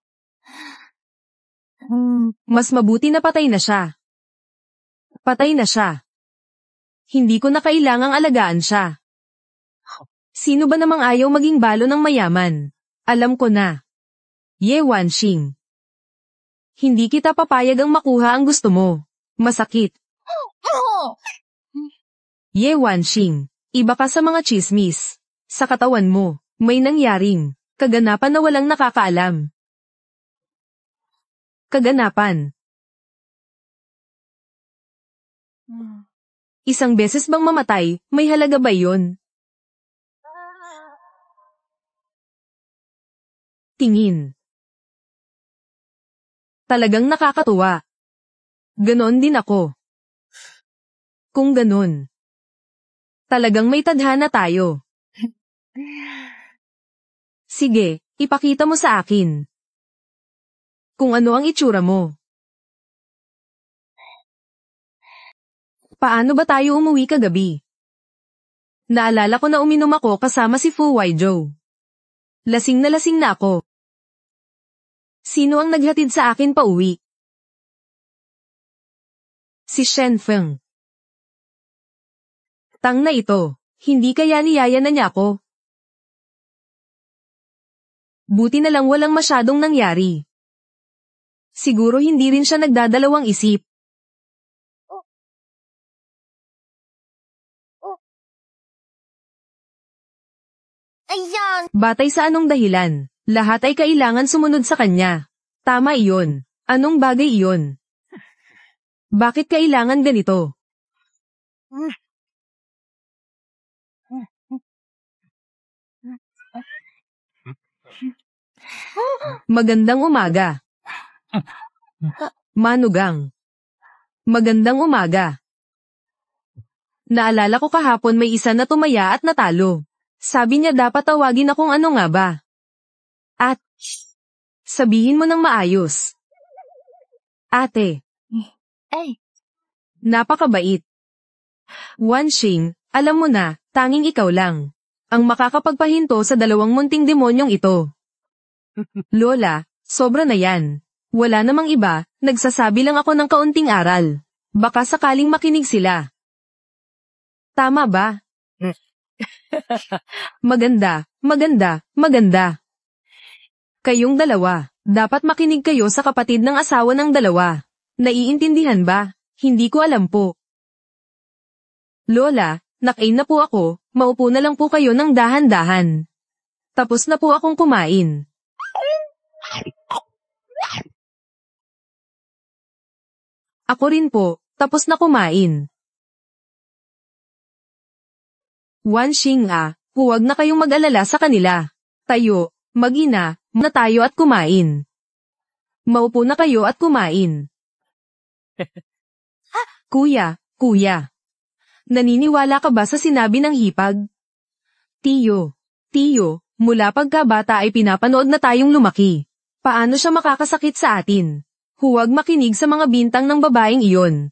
嗯， Mas mabuti na patay na siya. Patay na siya. Hindi ko na kailangang alagaan siya. Sino ba namang ayaw maging balo ng mayaman? Alam ko na. Ye Wanxing. Hindi kita papayag ang makuha ang gusto mo. Masakit. Ye Wanxing. Iba ka sa mga chismis. Sa katawan mo, may nangyaring kaganapan na walang nakakaalam. Kaganapan. 嗯， Isang beses bang mamatay, may halaga ba yun? Tingin. Talagang nakakatuwa. Ganon din ako. Kung ganon. Talagang may tadhana tayo. Sige, ipakita mo sa akin. Kung ano ang itsura mo. Paano ba tayo umuwi kagabi? Naalala ko na uminom ako kasama si Fu Weizhou. Lasing na ako. Sino ang naghatid sa akin pa uwi? Si Shenfeng. Tang na ito, hindi kaya niyaya na niya ako. Buti na lang walang masyadong nangyari. Siguro hindi rin siya nagdadalawang isip. Ayan! Batay sa anong dahilan, lahat ay kailangan sumunod sa kanya. Tama iyon. Anong bagay iyon? Bakit kailangan ganito? Magandang umaga. Manugang. Magandang umaga. Naalala ko kahapon may isa na tumaya at natalo. Sabi niya dapat tawagin akong ano nga ba? At, sabihin mo ng maayos. Ate. Ay, Napakabait. Wanshing, alam mo na, tanging ikaw lang ang makakapagpahinto sa dalawang munting demonyong ito. Lola, sobra na yan. Wala namang iba, nagsasabi lang ako ng kaunting aral. Baka sakaling makinig sila. Tama ba? Maganda, maganda, maganda. Kayong dalawa, dapat makinig kayo sa kapatid ng asawa ng dalawa. Naiintindihan ba? Hindi ko alam po. Lola, nakain na po ako, maupo na lang po kayo ng dahan-dahan. Tapos na po akong kumain. Ako rin po, tapos na kumain. Wanshing huwag na kayong mag-alala sa kanila. Tayo, mag-ina, na tayo at kumain. Maupo na kayo at kumain. Kuya, kuya. Naniniwala ka ba sa sinabi ng hipag? Tiyo, mula pagkabata ay pinapanood na tayong lumaki. Paano siya makakasakit sa atin? Huwag makinig sa mga bintang ng babaeng iyon.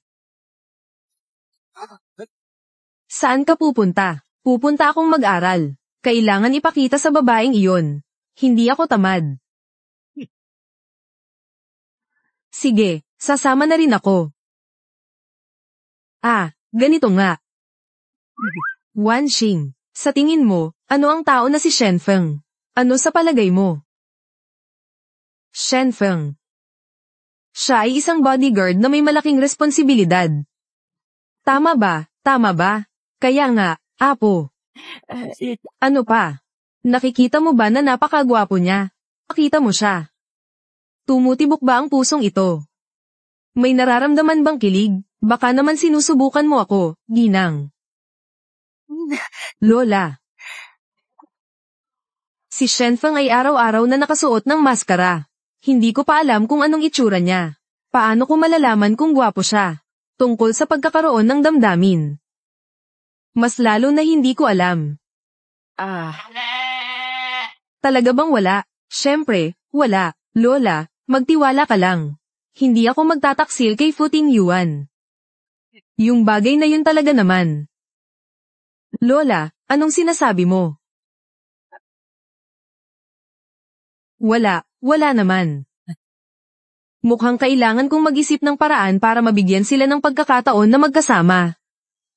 Saan ka pupunta? Pupunta akong mag-aral. Kailangan ipakita sa babaeng iyon. Hindi ako tamad. Sige, sasama na rin ako. Ganito nga. Wanshing, sa tingin mo, ano ang tao na si Shenfeng? Ano sa palagay mo? Shenfeng. Siya ay isang bodyguard na may malaking responsibilidad. Tama ba? Tama ba? Kaya nga, apo. Ano pa? Nakikita mo ba na napakagwapo niya? Nakita mo siya. Tumutibok ba ang pusong ito? May nararamdaman bang kilig? Baka naman sinusubukan mo ako, ginang. Lola. Si Shenfeng ay araw-araw na nakasuot ng maskara. Hindi ko pa alam kung anong itsura niya. Paano ko malalaman kung gwapo siya? Tungkol sa pagkakaroon ng damdamin. Mas lalo na hindi ko alam. Talaga bang wala? Siyempre, wala. Lola, magtiwala ka lang. Hindi ako magtataksil kay Futing Yuan. Yung bagay na yun talaga naman. Lola, anong sinasabi mo? Wala naman. Mukhang kailangan kong mag-isip ng paraan para mabigyan sila ng pagkakataon na magkasama.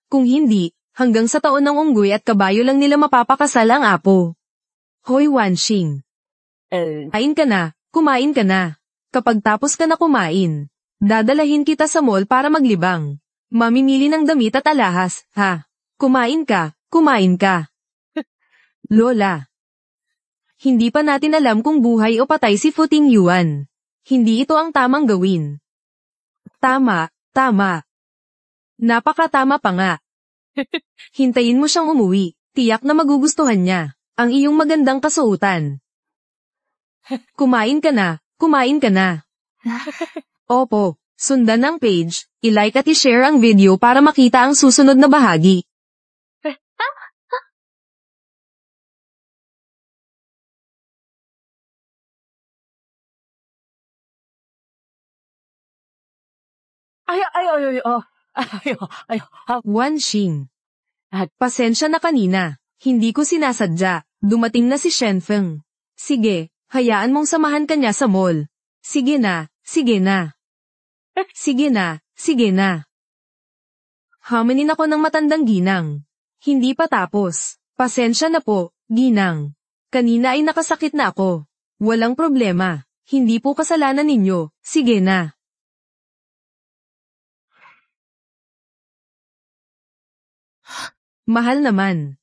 Kung hindi, hanggang sa taon ng unggoy at kabayo lang nila mapapakasal ang apo. Hoy Wanshing. Kumain ka na. Kapag tapos ka na kumain, dadalahin kita sa mall para maglibang. Mamimili ng damit at alahas, ha? Kumain ka. Lola. Hindi pa natin alam kung buhay o patay si Futing Yuan. Hindi ito ang tamang gawin. Tama. Napakatama pa nga. Hintayin mo siyang umuwi. Tiyak na magugustuhan niya ang iyong magandang kasuotan. Kumain ka na. Opo, sundan ang page, i-like at i-share ang video para makita ang susunod na bahagi. Wanshing. Pasensya na kanina. Hindi ko sinasadya. Dumating na si Shenfeng. Sige, hayaan mong samahan ka niya sa mall. Sige na. Hamanin ako ng matandang ginang. Hindi pa tapos. Pasensya na po, ginang. Kanina ay nakasakit na ako. Walang problema. Hindi po kasalanan ninyo, sige na. Mahal naman.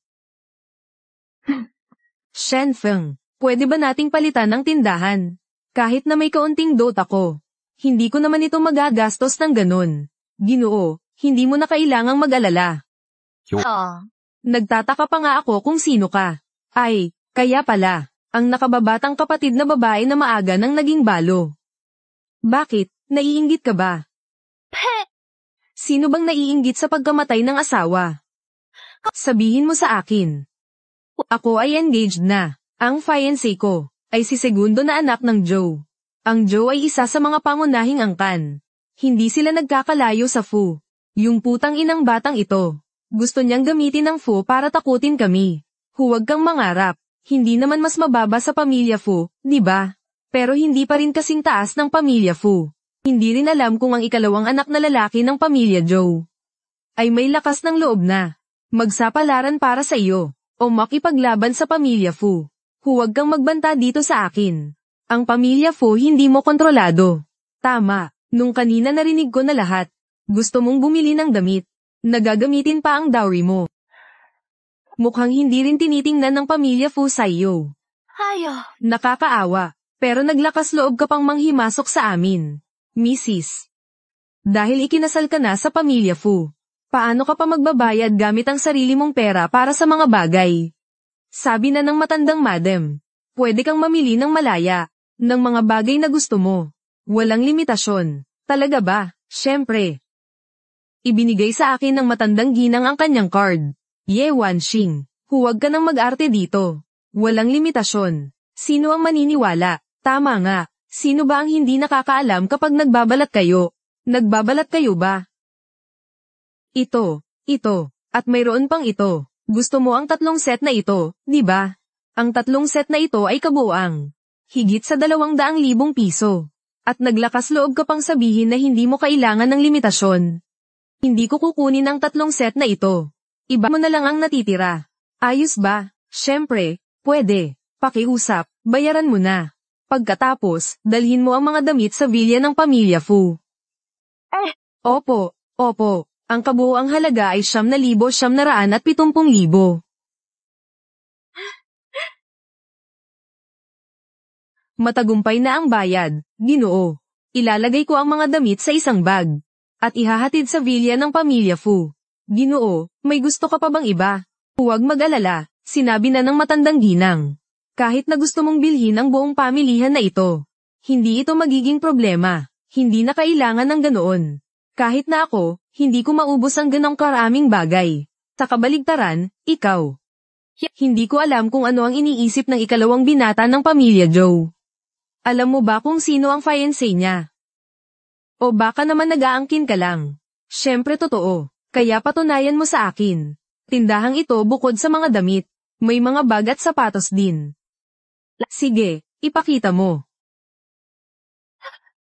Shenfeng, pwede ba nating palitan ng tindahan? Kahit na may kaunting dot ako. Hindi ko naman ito magagastos ng ganun. Ginoo, hindi mo na kailangang mag-alala. Nagtataka pa nga ako kung sino ka. Ay, kaya pala, ang nakababatang kapatid na babae na maaga nang naging balo. Bakit, naiinggit ka ba? Sino bang naiinggit sa pagkamatay ng asawa? Sabihin mo sa akin. Ako ay engaged na. Ang fiancé ko ay si segundo na anak ng Joe. Ang Joe ay isa sa mga pangunahing angkan. Hindi sila nagkakalayo sa Fu. Yung putang inang batang ito. Gusto niyang gamitin ang Fu para takutin kami. Huwag kang mangarap. Hindi naman mas mababa sa pamilya Fu, di ba? Pero hindi pa rin kasing taas ng pamilya Fu. Hindi rin alam kung ang ikalawang anak na lalaki ng pamilya Joe ay may lakas ng loob na magsapalaran para sa iyo o makipaglaban sa pamilya Fu. Huwag kang magbanta dito sa akin. Ang pamilya Fu hindi mo kontrolado. Tama, nung kanina narinig ko na lahat. Gusto mong bumili ng damit. Nagagamitin pa ang dowry mo. Mukhang hindi rin tinitingnan ng pamilya Fu sa iyo. Nakakaawa, pero naglakas loob ka pang manghimasok sa amin. Mrs. Dahil ikinasal ka na sa pamilya Fu. Paano ka pa magbabayad gamit ang sarili mong pera para sa mga bagay? Sabi na ng matandang madam, pwede kang mamili ng malaya, ng mga bagay na gusto mo. Walang limitasyon. Talaga ba? Siyempre. Ibinigay sa akin ng matandang ginang ang kanyang card. Ye Wanxing, huwag ka nang mag-arte dito. Walang limitasyon. Sino ang maniniwala? Tama nga. Sino ba ang hindi nakakaalam kapag nagbabalat kayo? Nagbabalat kayo ba? Ito, at mayroon pang ito. Gusto mo ang 3 set na ito, di ba? Ang 3 set na ito ay kabuuang higit sa 200,000 piso. At naglakas loob ka pang sabihin na hindi mo kailangan ng limitasyon. Hindi ko kukunin ang 3 set na ito. Iba mo na lang ang natitira. Ayos ba? Siyempre, pwede. Pakiusap, bayaran mo na. Pagkatapos, dalhin mo ang mga damit sa villa ng pamilya Fu. Opo. Ang kabuuang halaga ay 9,970,000. Matagumpay na ang bayad, Ginoo. Ilalagay ko ang mga damit sa isang bag. At ihahatid sa villa ng pamilya Fu. Ginoo, may gusto ka pa bang iba? Huwag mag-alala, sinabi na ng matandang ginang. Kahit na gusto mong bilhin ang buong pamilihan na ito. Hindi ito magiging problema. Hindi na kailangan ng ganoon. Kahit na ako, hindi ko maubos ang ganong karaming bagay. Sa kabaligtaran, ikaw. Hindi ko alam kung ano ang iniisip ng ikalawang binata ng pamilya Joe. Alam mo ba kung sino ang fiancé niya? O baka naman nag-aangkin ka lang. Siyempre totoo, kaya patunayan mo sa akin. Tindahang ito bukod sa mga damit, may mga bag at sapatos din. Sige, ipakita mo.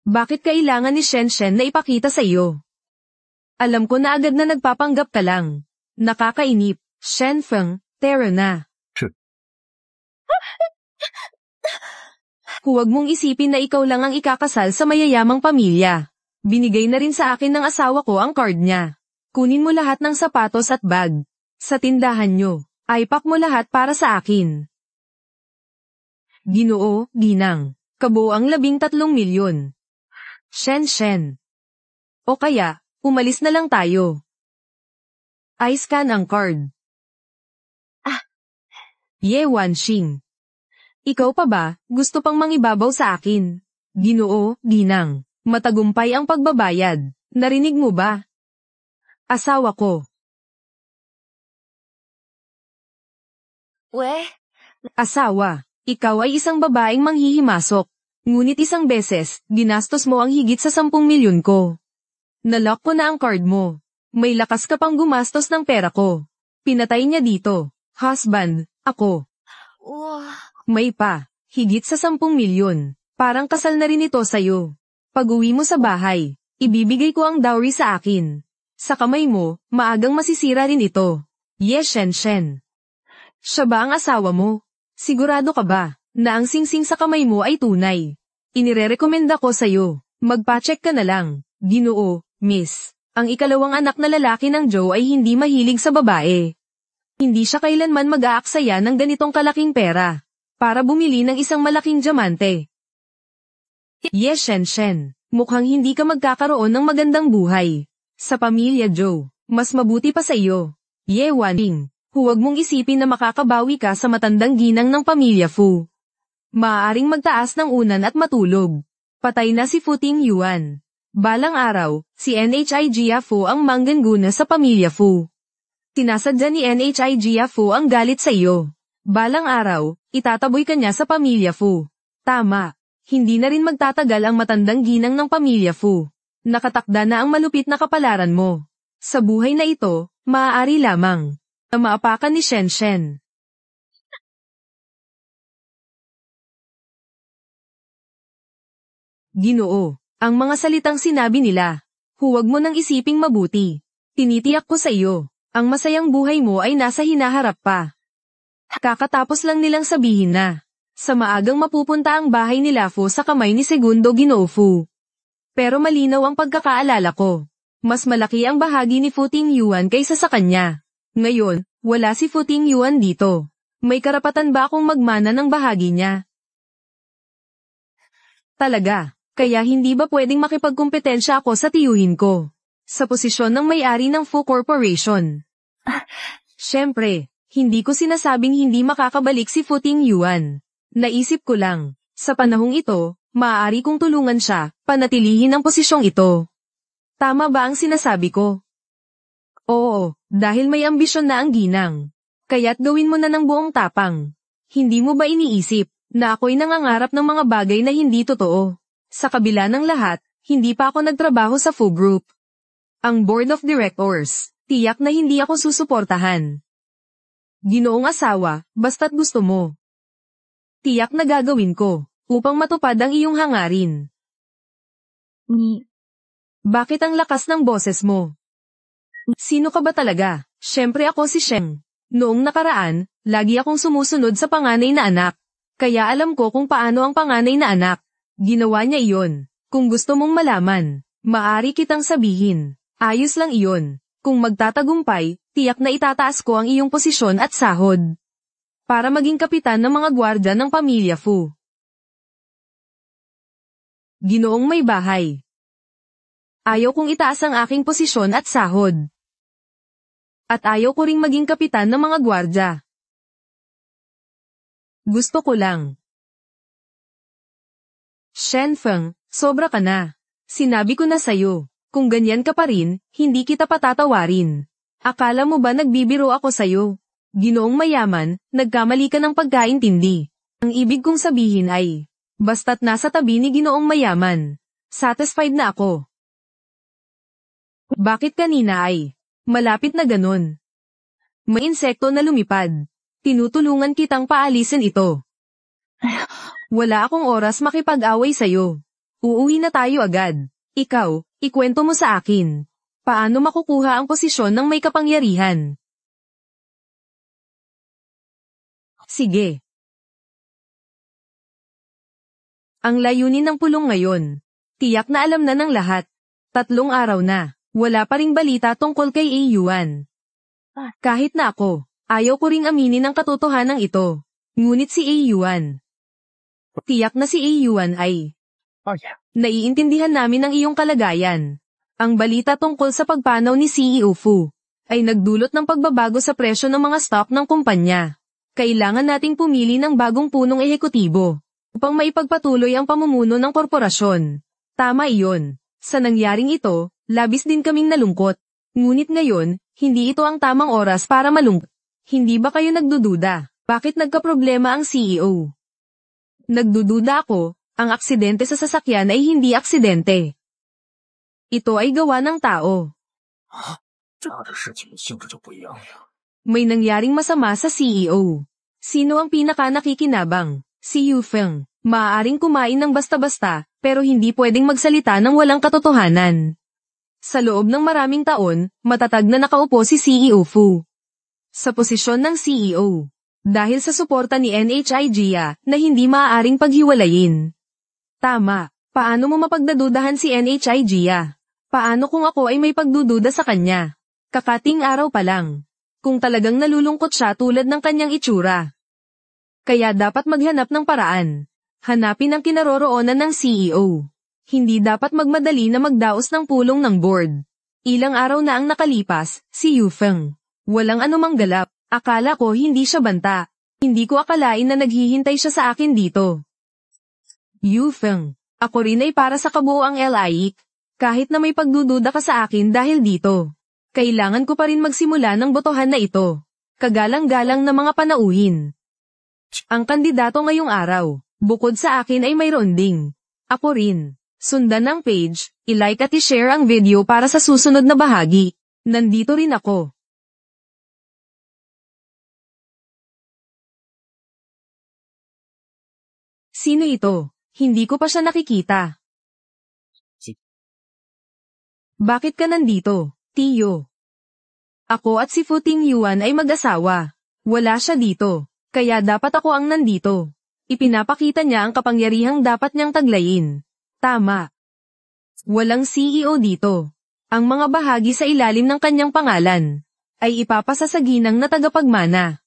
Bakit kailangan ni Shen na ipakita sa iyo? Alam ko na agad na nagpapanggap ka lang. Nakakainip, Shenfeng, tera na. Huwag mong isipin na ikaw lang ang ikakasal sa mayayamang pamilya. Binigay na rin sa akin ng asawa ko ang card niya. Kunin mo lahat ng sapatos at bag. Sa tindahan nyo, ipack mo lahat para sa akin. Ginoo, ginang. Kabuang 13 milyon. Shen. O kaya, umalis na lang tayo. I-scan ang card. Ye Wanxing. Ikaw pa ba, gusto pang mangibabaw sa akin? Ginoo, ginang. Matagumpay ang pagbabayad. Narinig mo ba? Asawa ko. Asawa, ikaw ay isang babaeng manghihimasok. Ngunit isang beses, ginastos mo ang higit sa 10 milyon ko. Nalock ko na ang card mo. May lakas ka pang gumastos ng pera ko. Pinatay niya dito. Husband, ako. May pa, higit sa 10 milyon. Parang kasal na rin ito sa'yo. Pag-uwi mo sa bahay, ibibigay ko ang dowry sa akin. Sa kamay mo, maagang masisira rin ito. Yes, Shen. Siya ba ang asawa mo? Sigurado ka ba, na ang singsing sa kamay mo ay tunay? Inirerekomenda ko sa'yo. Magpa-check ka na lang. Ginoo, miss. Ang ikalawang anak na lalaki ng Joe ay hindi mahilig sa babae. Hindi siya kailanman mag-aaksaya ng ganitong kalaking pera para bumili ng isang malaking diamante. Yes, Shen. Mukhang hindi ka magkakaroon ng magandang buhay. Sa pamilya Joe, mas mabuti pa sa iyo. Ye Wanping, huwag mong isipin na makakabawi ka sa matandang ginang ng pamilya Fu. Maaaring magtaas ng unan at matulog. Patay na si Fu Tingyuan. Balang araw, si NHI Jia Fu ang mangganguna sa pamilya Fu. Sinasadya ni NHI Jia Fu ang galit sa iyo. Balang araw, itataboy ka niya sa pamilya Fu. Tama. Hindi na rin magtatagal ang matandang ginang ng pamilya Fu. Nakatakda na ang malupit na kapalaran mo. Sa buhay na ito, maaari lamang na maapakan ni Shen. Ginoo, ang mga salitang sinabi nila. Huwag mo nang isiping mabuti. Tinitiyak ko sa iyo, ang masayang buhay mo ay nasa hinaharap pa. Kakatapos lang nilang sabihin na, sa maagang mapupunta ang bahay ni Fu sa kamay ni Segundo Ginoo Fu. Pero malinaw ang pagkakaalala ko. Mas malaki ang bahagi ni Fu Tingyuan kaysa sa kanya. Ngayon, wala si Fu Tingyuan dito. May karapatan ba akong magmana ng bahagi niya? Talaga, kaya hindi ba pwedeng makipagkumpetensya ako sa tiyuhin ko? Sa posisyon ng may-ari ng Fu Corporation. Siyempre, hindi ko sinasabing hindi makakabalik si Fu Tingyuan. Naisip ko lang, sa panahong ito, maaari kong tulungan siya, panatilihin ang posisyong ito. Tama ba ang sinasabi ko? Oo, dahil may ambisyon na ang ginang. Kaya't gawin mo na ng buong tapang. Hindi mo ba iniisip na ako'y nangangarap ng mga bagay na hindi totoo? Sa kabila ng lahat, hindi pa ako nagtrabaho sa Fu Group. Ang Board of Directors, tiyak na hindi ako susuportahan. Ginoong asawa, basta't gusto mo. Tiyak na gagawin ko, upang matupad ang iyong hangarin. Bakit ang lakas ng boses mo? Sino ka ba talaga? Siyempre ako si Sheng. Noong nakaraan, lagi akong sumusunod sa panganay na anak. Kaya alam ko kung paano ang panganay na anak. Ginawa niya iyon. Kung gusto mong malaman, maaari kitang sabihin. Ayos lang iyon. Kung magtatagumpay, tiyak na itataas ko ang iyong posisyon at sahod. Para maging kapitan ng mga gwardya ng pamilya Fu. Ginoong may bahay. Ayaw kong itaas ang aking posisyon at sahod. At ayaw ko ring maging kapitan ng mga gwardya. Gusto ko lang. Shen Feng, sobra ka na. Sinabi ko na sa'yo, kung ganyan ka pa rin, hindi kita patatawarin. Akala mo ba nagbibiro ako sa'yo? Ginoong mayaman, nagkamali ka ng pagkaintindi. Ang ibig kong sabihin ay, basta't nasa tabi ni Ginoong mayaman, satisfied na ako. Bakit kanina ay, malapit na ganon? May insekto na lumipad. Tinutulungan kitang paalisin ito. Wala akong oras makipag-away sa'yo. Uuwi na tayo agad. Ikaw, ikwento mo sa akin. Paano makukuha ang posisyon ng may kapangyarihan? Sige. Ang layunin ng pulong ngayon. Tiyak na alam na ng lahat. 3 araw na. Wala pa ring balita tungkol kay A. Yuan. Kahit na ako, ayaw ko ring aminin ang katotohanan ito. Ngunit si A. Yuan. Tiyak na si A. Yuan ay. Naiintindihan namin ang iyong kalagayan. Ang balita tungkol sa pagpanaw ni CEO Fu ay nagdulot ng pagbabago sa presyo ng mga stock ng kumpanya. Kailangan nating pumili ng bagong punong ehekutibo upang maipagpatuloy ang pamumuno ng korporasyon. Tama iyon. Sa nangyaring ito, labis din kaming nalungkot. Ngunit ngayon, hindi ito ang tamang oras para malungkot. Hindi ba kayo nagdududa? Bakit nagkaproblema ang CEO? Nagdududa ako, ang aksidente sa sasakyan ay hindi aksidente. Ito ay gawa ng tao. May nangyaring masama sa CEO. Sino ang pinaka-nakikinabang? Si Yu Feng. Maaaring kumain ng basta-basta, pero hindi pwedeng magsalita ng walang katotohanan. Sa loob ng maraming taon, matatag na nakaupo si CEO Fu sa posisyon ng CEO. Dahil sa suporta ni NHI Jia na hindi maaaring paghiwalayin. Tama. Paano mo mapagdadudahan si NHI Gia? Paano kung ako ay may pagdududa sa kanya? Kakating araw pa lang. Kung talagang nalulungkot siya tulad ng kanyang itsura. Kaya dapat maghanap ng paraan. Hanapin ang kinaroroonan ng CEO. Hindi dapat magmadali na magdaos ng pulong ng board. Ilang araw na ang nakalipas, si Yufeng. Walang anumang galap. Akala ko hindi siya banta. Hindi ko akalain na naghihintay siya sa akin dito. Yufeng. Ako rin ay para sa kabuoang LAIC. Kahit na may pagdududa ka sa akin dahil dito. Kailangan ko pa rin magsimula ng botohan na ito. Kagalang-galang na mga panauhin. Ang kandidato ngayong araw, bukod sa akin ay mayroon ding. Ako rin. Sundan ang page, i-like at i-share ang video para sa susunod na bahagi. Nandito rin ako. Sino ito? Hindi ko pa siya nakikita. Bakit ka nandito, Tiyo? Ako at si Futing Yuan ay mag-asawa. Wala siya dito, kaya dapat ako ang nandito. Ipinapakita niya ang kapangyarihang dapat niyang taglayin. Tama. Walang CEO dito. Ang mga bahagi sa ilalim ng kanyang pangalan ay ipapasa sa ginang na tagapagmana.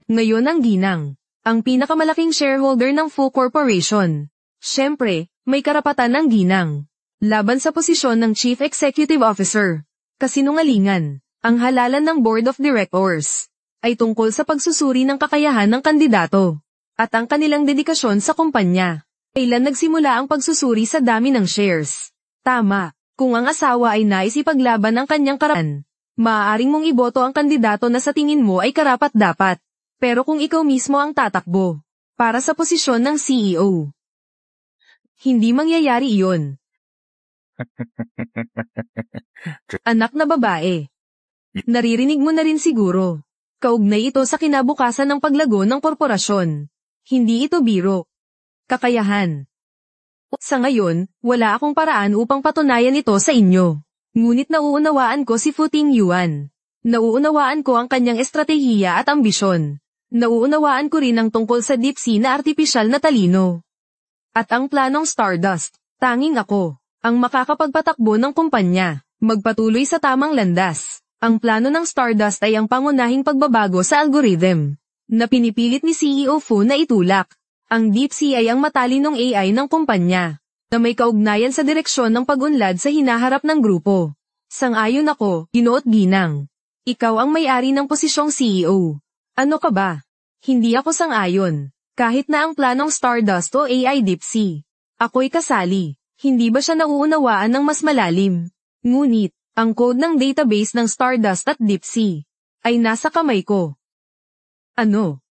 Ngayon ang ginang, ang pinakamalaking shareholder ng Fu Corporation. Siyempre, may karapatan ang ginang. Laban sa posisyon ng Chief Executive Officer. Kasinungalingan, ang halalan ng Board of Directors ay tungkol sa pagsusuri ng kakayahan ng kandidato at ang kanilang dedikasyon sa kumpanya. Kailan nagsimula ang pagsusuri sa dami ng shares? Tama, kung ang asawa ay nais ipaglaban ang kanyang karapatan, maaaring mong iboto ang kandidato na sa tingin mo ay karapat-dapat. Pero kung ikaw mismo ang tatakbo para sa posisyon ng CEO, hindi mangyayari iyon. Anak na babae. Naririnig mo na rin siguro. Kaugnay ito sa kinabukasan ng paglago ng korporasyon. Hindi ito biro. Kakayahan. Sa ngayon, wala akong paraan upang patunayan ito sa inyo. Ngunit nauunawaan ko si Futing Yuan. Nauunawaan ko ang kanyang estratehiya at ambisyon. Nauunawaan ko rin ang tungkol sa deep sea na artipisyal na talino. At ang planong Stardust, tanging ako ang makakapagpatakbo ng kumpanya, magpatuloy sa tamang landas. Ang plano ng Stardust ay ang pangunahing pagbabago sa algorithm na pinipilit ni CEO Fu na itulak. Ang Deep Sea ay ang matalinong AI ng kumpanya na may kaugnayan sa direksyon ng pag-unlad sa hinaharap ng grupo. Sang-ayon ako, Ginoot Ginang. Ikaw ang may-ari ng posisyong CEO. Ano ka ba? Hindi ako sang-ayon. Kahit na ang planong Stardust o AI Deep Sea. Ako'y kasali. Hindi ba siya nauunawaan ng mas malalim? Ngunit, ang code ng database ng Stardust at Deep Sea ay nasa kamay ko. Ano?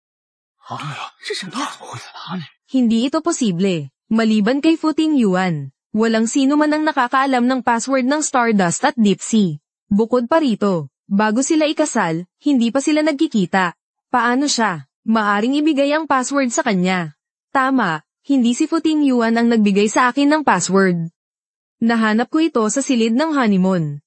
Hindi ito posible. Maliban kay Futing Yuan, walang sino man ang nakakaalam ng password ng Stardust at Deep Sea. Bukod pa rito, bago sila ikasal, hindi pa sila nagkikita. Paano siya? Maaring ibigay ang password sa kanya. Tama. Hindi si Futing Yuan ang nagbigay sa akin ng password. Nahanap ko ito sa silid ng honeymoon.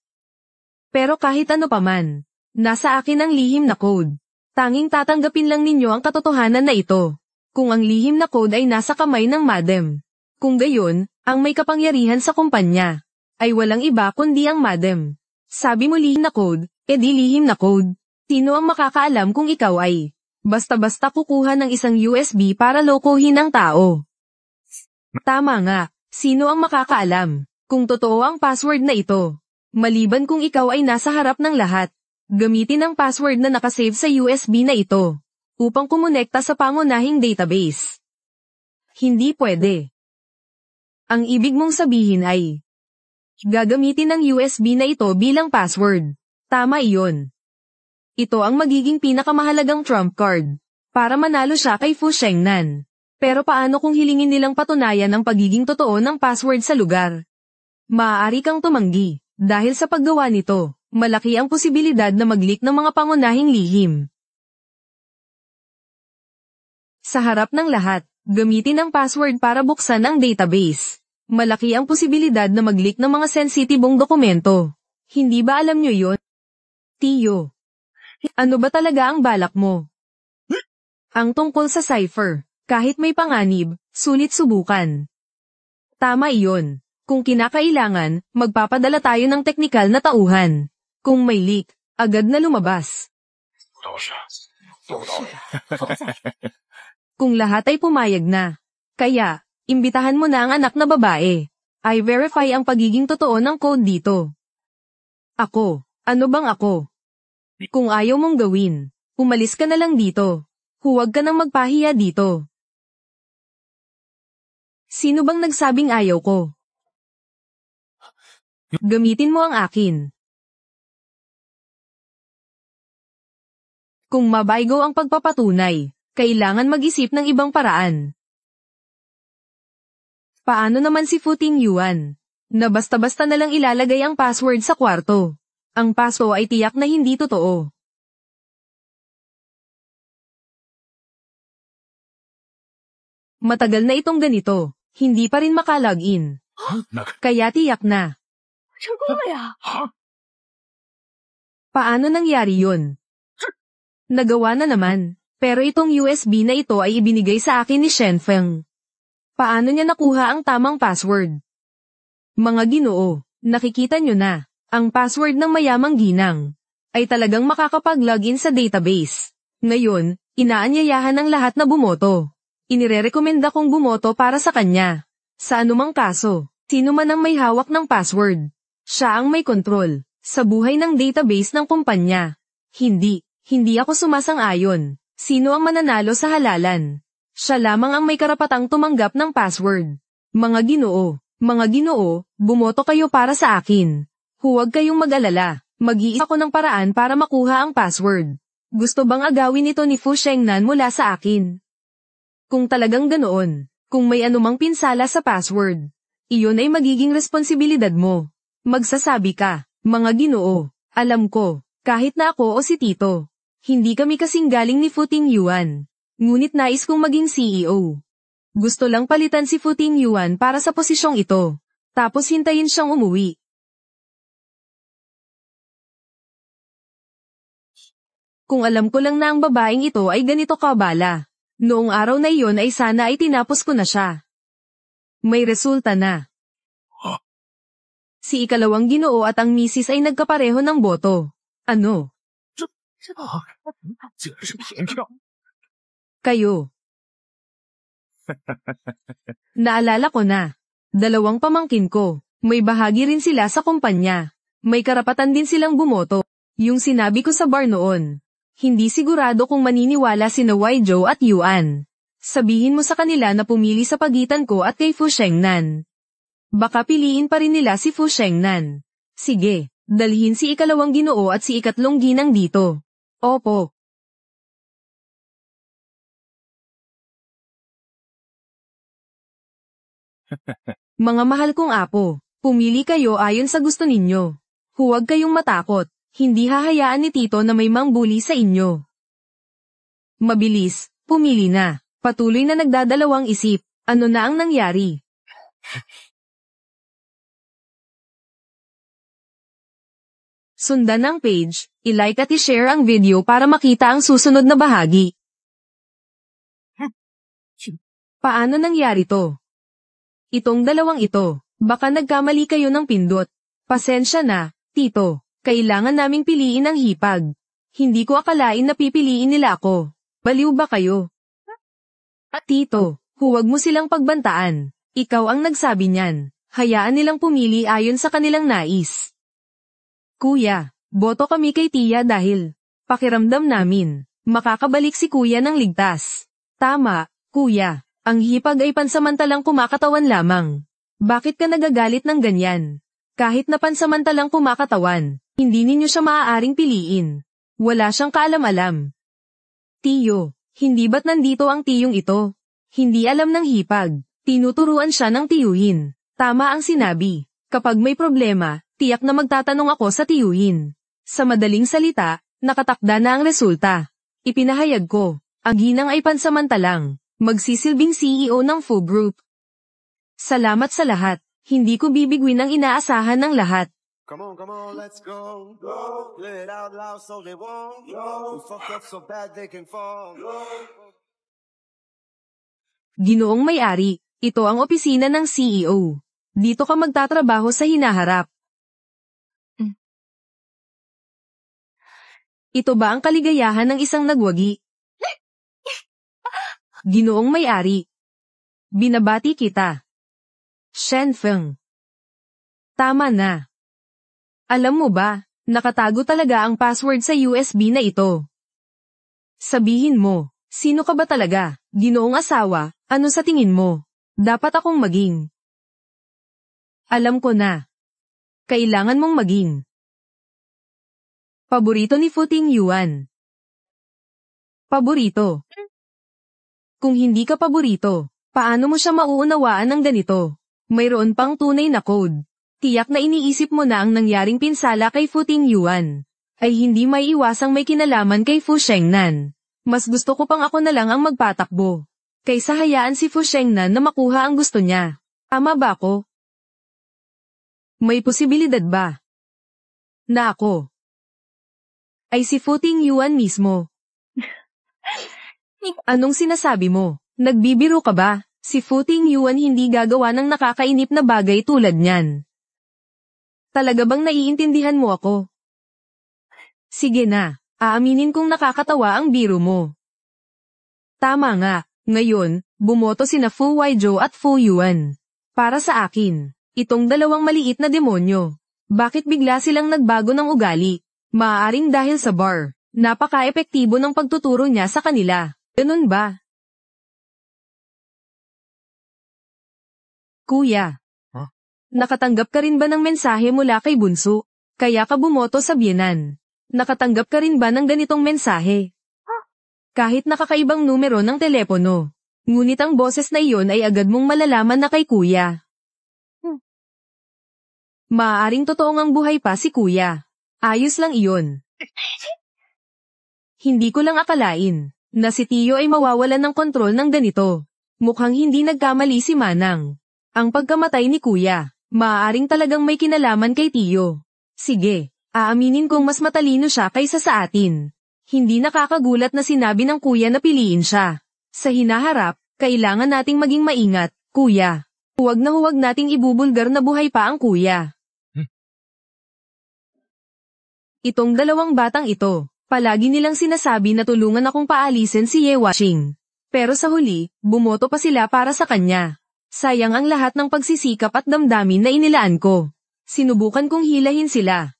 Pero kahit ano paman, nasa akin ang lihim na code. Tanging tatanggapin lang ninyo ang katotohanan na ito. Kung ang lihim na code ay nasa kamay ng madam. Kung gayon, ang may kapangyarihan sa kumpanya ay walang iba kundi ang madam. Sabi mo lihim na code, edi lihim na code. Sino ang makakaalam kung ikaw ay basta-basta kukuha ng isang USB para lokohin ang tao? Tama nga, sino ang makakaalam kung totoo ang password na ito? Maliban kung ikaw ay nasa harap ng lahat, gamitin ang password na nakasave sa USB na ito upang kumonekta sa pangunahing database. Hindi pwede. Ang ibig mong sabihin ay gagamitin ang USB na ito bilang password. Tama iyon. Ito ang magiging pinakamahalagang trump card para manalo siya kay Fu Shengnan. Pero paano kung hilingin nilang patunayan ang pagiging totoo ng password sa lugar? Maaari kang tumanggi. Dahil sa paggawa nito, malaki ang posibilidad na mag-leak ng mga pangunahing lihim. Sa harap ng lahat, gamitin ang password para buksan ang database. Malaki ang posibilidad na mag-leak ng mga sensitibong dokumento. Hindi ba alam nyo yun? Tiyo. Ano ba talaga ang balak mo? Ang tungkol sa cipher. Kahit may panganib, sulit subukan. Tama iyon. Kung kinakailangan, magpapadala tayo ng teknikal na tauhan. Kung may leak, agad na lumabas. Kung lahat ay pumayag na. Kaya, imbitahan mo na ang anak na babae. I-verify ang pagiging totoo ng code dito. Ako, ano bang ako? Kung ayaw mong gawin, umalis ka na lang dito. Huwag ka nang magpahiya dito. Sino bang nagsabing ayaw ko? Gamitin mo ang akin. Kung mabaygo ang pagpapatunay, kailangan mag-isip ng ibang paraan. Paano naman si Futing Yuan? Na basta-basta na lang ilalagay ang password sa kwarto. Ang paso ay tiyak na hindi totoo. Matagal na itong ganito, hindi pa rin makalogin. Kaya tiyak na. Paano nangyari yun? Nagawa na naman, pero itong USB na ito ay ibinigay sa akin ni Shenfeng. Paano niya nakuha ang tamang password? Mga Ginoo, nakikita nyo na, ang password ng mayamang ginang ay talagang makakapag-login sa database. Ngayon, inaanyayahan ng lahat na bumoto. Inirerekomenda kong bumoto para sa kanya. Sa anumang kaso, sino man ang may hawak ng password, siya ang may kontrol sa buhay ng database ng kumpanya. Hindi ako sumasang-ayon. Sino ang mananalo sa halalan? Siya lamang ang may karapatang tumanggap ng password. Mga Ginoo, bumoto kayo para sa akin. Huwag kayong mag-alala, mag-iisa ako ng paraan para makuha ang password. Gusto bang agawin ito ni Fu Shengnan mula sa akin? Kung talagang ganoon, kung may anumang pinsala sa password, iyon ay magiging responsibilidad mo. Magsasabi ka, mga Ginoo, alam ko, kahit na ako o si Tito, hindi kami kasing galing ni Futing Yuan. Ngunit nais kong maging CEO. Gusto lang palitan si Futing Yuan para sa posisyong ito, tapos hintayin siyang umuwi. Kung alam ko lang na ang babaeng ito ay ganito kabala, noong araw na iyon ay sana ay tinapos ko na siya. May resulta na. Si ikalawang Ginoo at ang misis ay nagkapareho ng boto. Ano? Kayo. Naalala ko na. Dalawang pamangkin ko. May bahagi rin sila sa kumpanya. May karapatan din silang bumoto. Yung sinabi ko sa bar noon. Hindi sigurado kung maniniwala sina Waijo at Yuan. Sabihin mo sa kanila na pumili sa pagitan ko at kay Fu Shengnan. Baka piliin pa rin nila si Fu Shengnan. Sige, dalhin si ikalawang Ginoo at si ikatlong ginang dito. Opo. Mga mahal kong apo, pumili kayo ayon sa gusto ninyo. Huwag kayong matakot, hindi hahayaan ni Tito na may mangbuli sa inyo. Mabilis, pumili na. Patuloy na nagdadalawang isip, ano na ang nangyari? Sundan ang page, i-like at i-share ang video para makita ang susunod na bahagi. Paano nangyari to? Itong dalawang ito, baka nagkamali kayo ng pindot. Pasensya na, Tito, kailangan naming piliin ang hipag. Hindi ko akalain na pipiliin nila ako. Baliw ba kayo? Tito, huwag mo silang pagbantaan. Ikaw ang nagsabi niyan. Hayaan nilang pumili ayon sa kanilang nais. Kuya, boto kami kay Tia dahil pakiramdam namin, makakabalik si Kuya ng ligtas. Tama, Kuya, ang hipag ay pansamantalang kumakatawan lamang. Bakit ka nagagalit ng ganyan? Kahit na pansamantalang kumakatawan, hindi ninyo siya maaaring piliin. Wala siyang kaalam-alam. Tiyo, hindi ba't nandito ang tiyong ito? Hindi alam ng hipag, tinuturuan siya ng tiyuhin. Tama ang sinabi, kapag may problema, tiyak na magtatanong ako sa tiyuhin. Sa madaling salita, nakatakda na ang resulta. Ipinahayag ko, ang ginang ay pansamantalang, magsisilbing CEO ng Fu Group. Salamat sa lahat, hindi ko bibigwin ang inaasahan ng lahat. Come on, let's go. Go. Let it out loud so they won't. Go. We fucked up so bad they can fall. Go. Ginoong may-ari, Ito ang opisina ng CEO. Dito ka magtatrabaho sa hinaharap. Ito ba ang kaligayahan ng isang nagwagi? Ginoong may-ari. Binabati kita. Shen Feng. Tama na. Alam mo ba, nakatago talaga ang password sa USB na ito. Sabihin mo, sino ka ba talaga, ginoong asawa, ano sa tingin mo? Dapat akong maging. Alam ko na. Kailangan mong maging. Paborito ni Fu Tingyuan. Paborito. Kung hindi ka paborito, paano mo siya mauunawaan ng ganito? Mayroon pang tunay na code. Tiyak na iniisip mo na ang nangyaring pinsala kay Fu Tingyuan ay hindi may iwasang may kinalaman kay Fu Shengnan. Mas gusto ko pang ako na lang ang magpatakbo, kaysa hayaan si Fu Shengnan na makuha ang gusto niya. Tama ba ako? May posibilidad ba na ako ay si Fu Tingyuan mismo? Anong sinasabi mo? Nagbibiro ka ba? Si Fu Tingyuan hindi gagawa ng nakakainip na bagay tulad niyan. Talaga bang naiintindihan mo ako? Sige na, aaminin kong nakakatawa ang biro mo. Tama nga, ngayon, bumoto sina Fu Weizhou at Fu Yuan. Para sa akin, itong dalawang maliit na demonyo. Bakit bigla silang nagbago ng ugali? Maaaring dahil sa bar. Napaka-epektibo ng pagtuturo niya sa kanila. Ganun ba? Kuya. Nakatanggap ka rin ba ng mensahe mula kay Bunso? Kaya ka bumoto sa biyenan. Nakatanggap ka rin ba ng ganitong mensahe? Kahit nakakaibang numero ng telepono. Ngunit ang boses na iyon ay agad mong malalaman na kay kuya. Maaaring totoong ang buhay pa si kuya. Ayos lang iyon. Hindi ko lang akalain na si Tio ay mawawalan ng kontrol ng ganito. Mukhang hindi nagkamali si Manang. Ang pagkamatay ni kuya. Maaaring talagang may kinalaman kay Tio. Sige, aaminin kong mas matalino siya kaysa sa atin. Hindi nakakagulat na sinabi ng kuya na piliin siya. Sa hinaharap, kailangan nating maging maingat, kuya. Huwag nating ibubulgar na buhay pa ang kuya. Itong dalawang batang ito, palagi nilang sinasabi na tulungan akong paalisin si Ye Washing. Pero sa huli, bumoto pa sila para sa kanya. Sayang ang lahat ng pagsisikap at damdamin na inilaan ko. Sinubukan kong hilahin sila.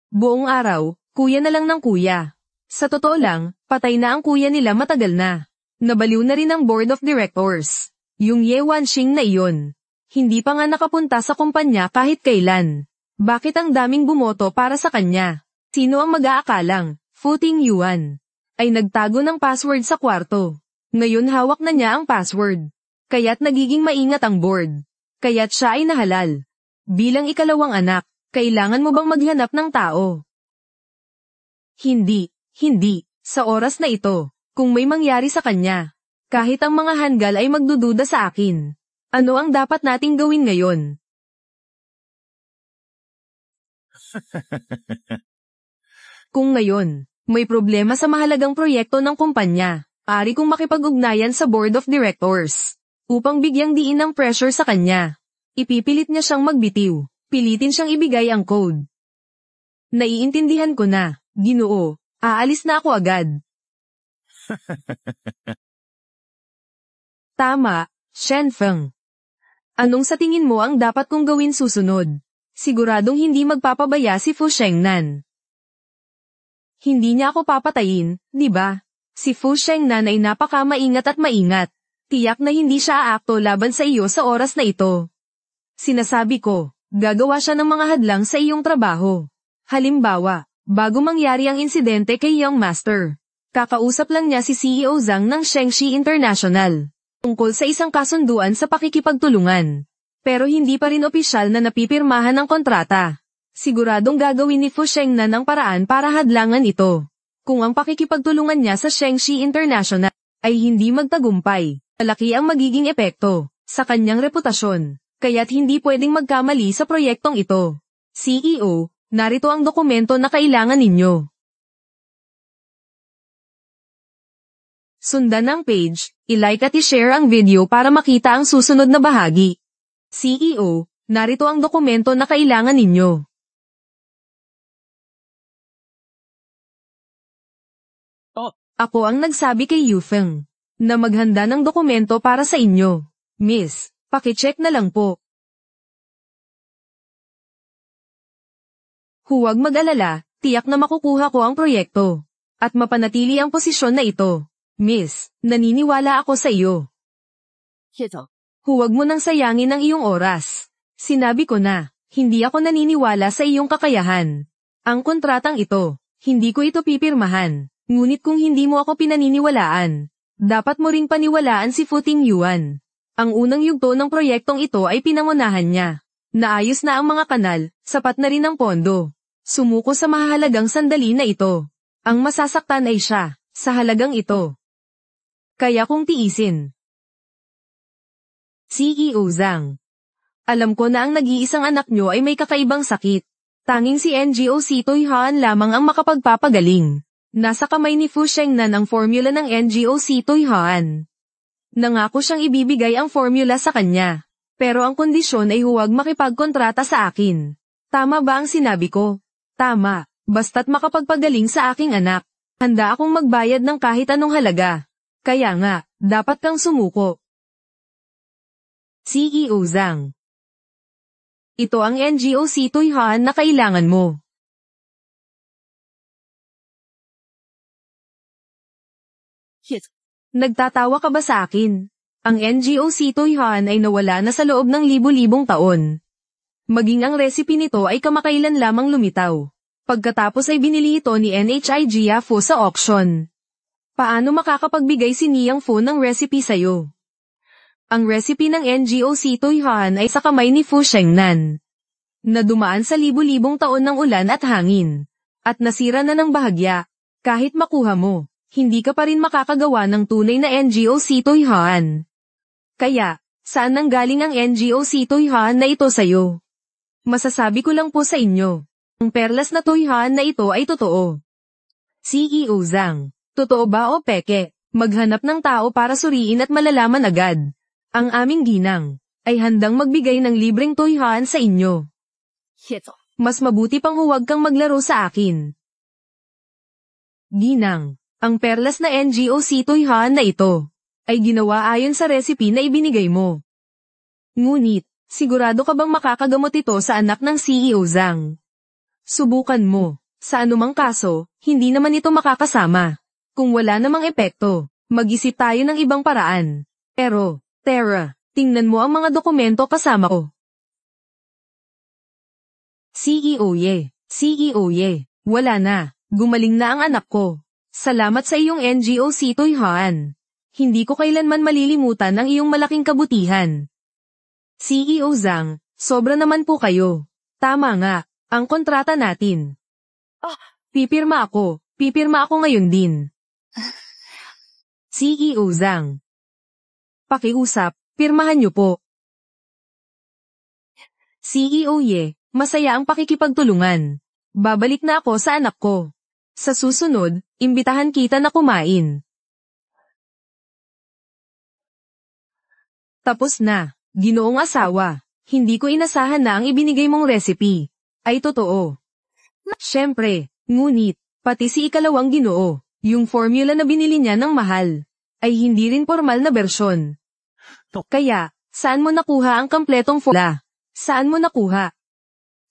Buong araw, kuya na lang ng kuya. Sa totoo lang, patay na ang kuya nila matagal na. Nabaliw na rin ang board of directors. Yung Ye Wanxing na iyon. Hindi pa nga nakapunta sa kumpanya kahit kailan. Bakit ang daming bumoto para sa kanya? Sino ang mag-aakalang, Fu Tingyuan, ay nagtago ng password sa kwarto. Ngayon hawak na niya ang password. Kaya't nagiging maingat ang board. Kaya't siya ay nahalal. Bilang ikalawang anak, kailangan mo bang maghanap ng tao? Hindi. Sa oras na ito, kung may mangyari sa kanya, kahit ang mga hanggal ay magdududa sa akin. Ano ang dapat nating gawin ngayon? Kung ngayon, may problema sa mahalagang proyekto ng kumpanya, ari kong makipag-ugnayan sa board of directors. Upang bigyang diin ng pressure sa kanya. Ipipilit niya siyang magbitiw. Pilitin siyang ibigay ang code. Naiintindihan ko na, Ginoo. Aalis na ako agad. Tama, Shen Feng. Anong sa tingin mo ang dapat kong gawin susunod? Siguradong hindi magpapabaya si Fu Shengnan. Hindi niya ako papatayin, di ba? Si Fu Shengnan ay napaka-maingat at maingat. Tiyak na hindi siya aakto laban sa iyo sa oras na ito. Sinasabi ko, gagawa siya ng mga hadlang sa iyong trabaho. Halimbawa, bago mangyari ang insidente kay Young Master, kakausap lang niya si CEO Zhang ng Shengxi International tungkol sa isang kasunduan sa pakikipagtulungan. Pero hindi pa rin opisyal na napipirmahan ang kontrata. Siguradong gagawin ni Fu Shengnan ang paraan para hadlangan ito. Kung ang pakikipagtulungan niya sa Shengxi International ay hindi magtagumpay, malaki ang magiging epekto sa kanyang reputasyon, kaya't hindi pwedeng magkamali sa proyektong ito. CEO, narito ang dokumento na kailangan ninyo. Sundan ang page I-like at i-share ang video para makita ang susunod na bahagi. CEO, narito ang dokumento na kailangan ninyo. Ako ang nagsabi kay Yufeng na maghanda ng dokumento para sa inyo. Miss, pakicheck na lang po. Huwag mag-alala, tiyak na makukuha ko ang proyekto. At mapanatili ang posisyon na ito. Miss, naniniwala ako sa iyo. Kito. Huwag mo nang sayangin ang iyong oras. Sinabi ko na, hindi ako naniniwala sa iyong kakayahan. Ang kontratang ito, hindi ko ito pipirmahan. Ngunit kung hindi mo ako pinaniniwalaan, dapat mo ring paniwalaan si Fu Tingyuan. Ang unang yugto ng proyektong ito ay pinangunahan niya. Naayos na ang mga kanal, sapat na rin ang pondo. Sumuko sa mahalagang sandali na ito. Ang masasaktan ay siya, sa halagang ito. Kaya kong tiisin. CEO Zhang. Alam ko na ang nag-iisang anak nyo ay may kakaibang sakit. Tanging si NGO Sitoy Haan lamang ang makapagpapagaling. Nasa kamay ni Fu Shengnan ang formula ng NGO Sitoy Haan. Nangako siyang ibibigay ang formula sa kanya. Pero ang kondisyon ay huwag makipagkontrata sa akin. Tama ba ang sinabi ko? Tama, basta't makapagpagaling sa aking anak. Handa akong magbayad ng kahit anong halaga. Kaya nga, dapat kang sumuko. CEO Zhang. Ito ang NGO Sitoy Haan na kailangan mo. Kito. Nagtatawa ka ba sa akin? Ang NGO Sitoy Haan ay nawala na sa loob ng libu-libong taon. Maging ang recipe nito ay kamakailan lamang lumitaw. Pagkatapos ay binili ito ni NHI Jia Fu sa auction. Paano makakapagbigay si Niyang Fu ng recipe sa'yo? Ang recipe ng NGO Sitoy Haan ay sa kamay ni Fu Shengnan. Na dumaan sa libu-libong taon ng ulan at hangin. At nasira na ng bahagya. Kahit makuha mo, hindi ka pa rin makakagawa ng tunay na NGO Sitoy Haan. Kaya, saan nanggaling ang NGO Sitoy Haan na ito sa'yo? Masasabi ko lang po sa inyo. Ang perlas na Toy Haan na ito ay totoo. CEO Zhang, totoo ba o peke? Maghanap ng tao para suriin at malalaman agad. Ang aming ginang ay handang magbigay ng libreng Toy Haan sa inyo. Kito. Mas mabuti pang huwag kang maglaro sa akin. Ginang, ang perlas na NGO Sitoy Haan na ito ay ginawa ayon sa recipe na ibinigay mo. Ngunit, sigurado ka bang makakagamot ito sa anak ng CEO Zhang? Subukan mo. Sa anumang kaso, hindi naman ito makakasama. Kung wala namang epekto, mag-isip tayo ng ibang paraan. Pero, Tara, tingnan mo ang mga dokumento kasama ko. CEO Ye, wala na. Gumaling na ang anak ko. Salamat sa iyong NGO Sitoy Haan. Hindi ko kailanman malilimutan ang iyong malaking kabutihan. CEO Zhang, sobra naman po kayo. Tama nga, ang kontrata natin. Pipirma ako ngayon din. CEO Zhang. Pakiusap, pirmahan niyo po. CEO Ye, masaya ang pakikipagtulungan. Babalik na ako sa anak ko. Sa susunod, imbitahan kita na kumain. Tapos na, ginoong asawa. Hindi ko inasahan na ang ibinigay mong recipe ay totoo. Siyempre, ngunit, pati si ikalawang ginoo, yung formula na binili niya ng mahal, ay hindi rin formal na bersyon. Kaya, saan mo nakuha ang kompletong formula? Saan mo nakuha?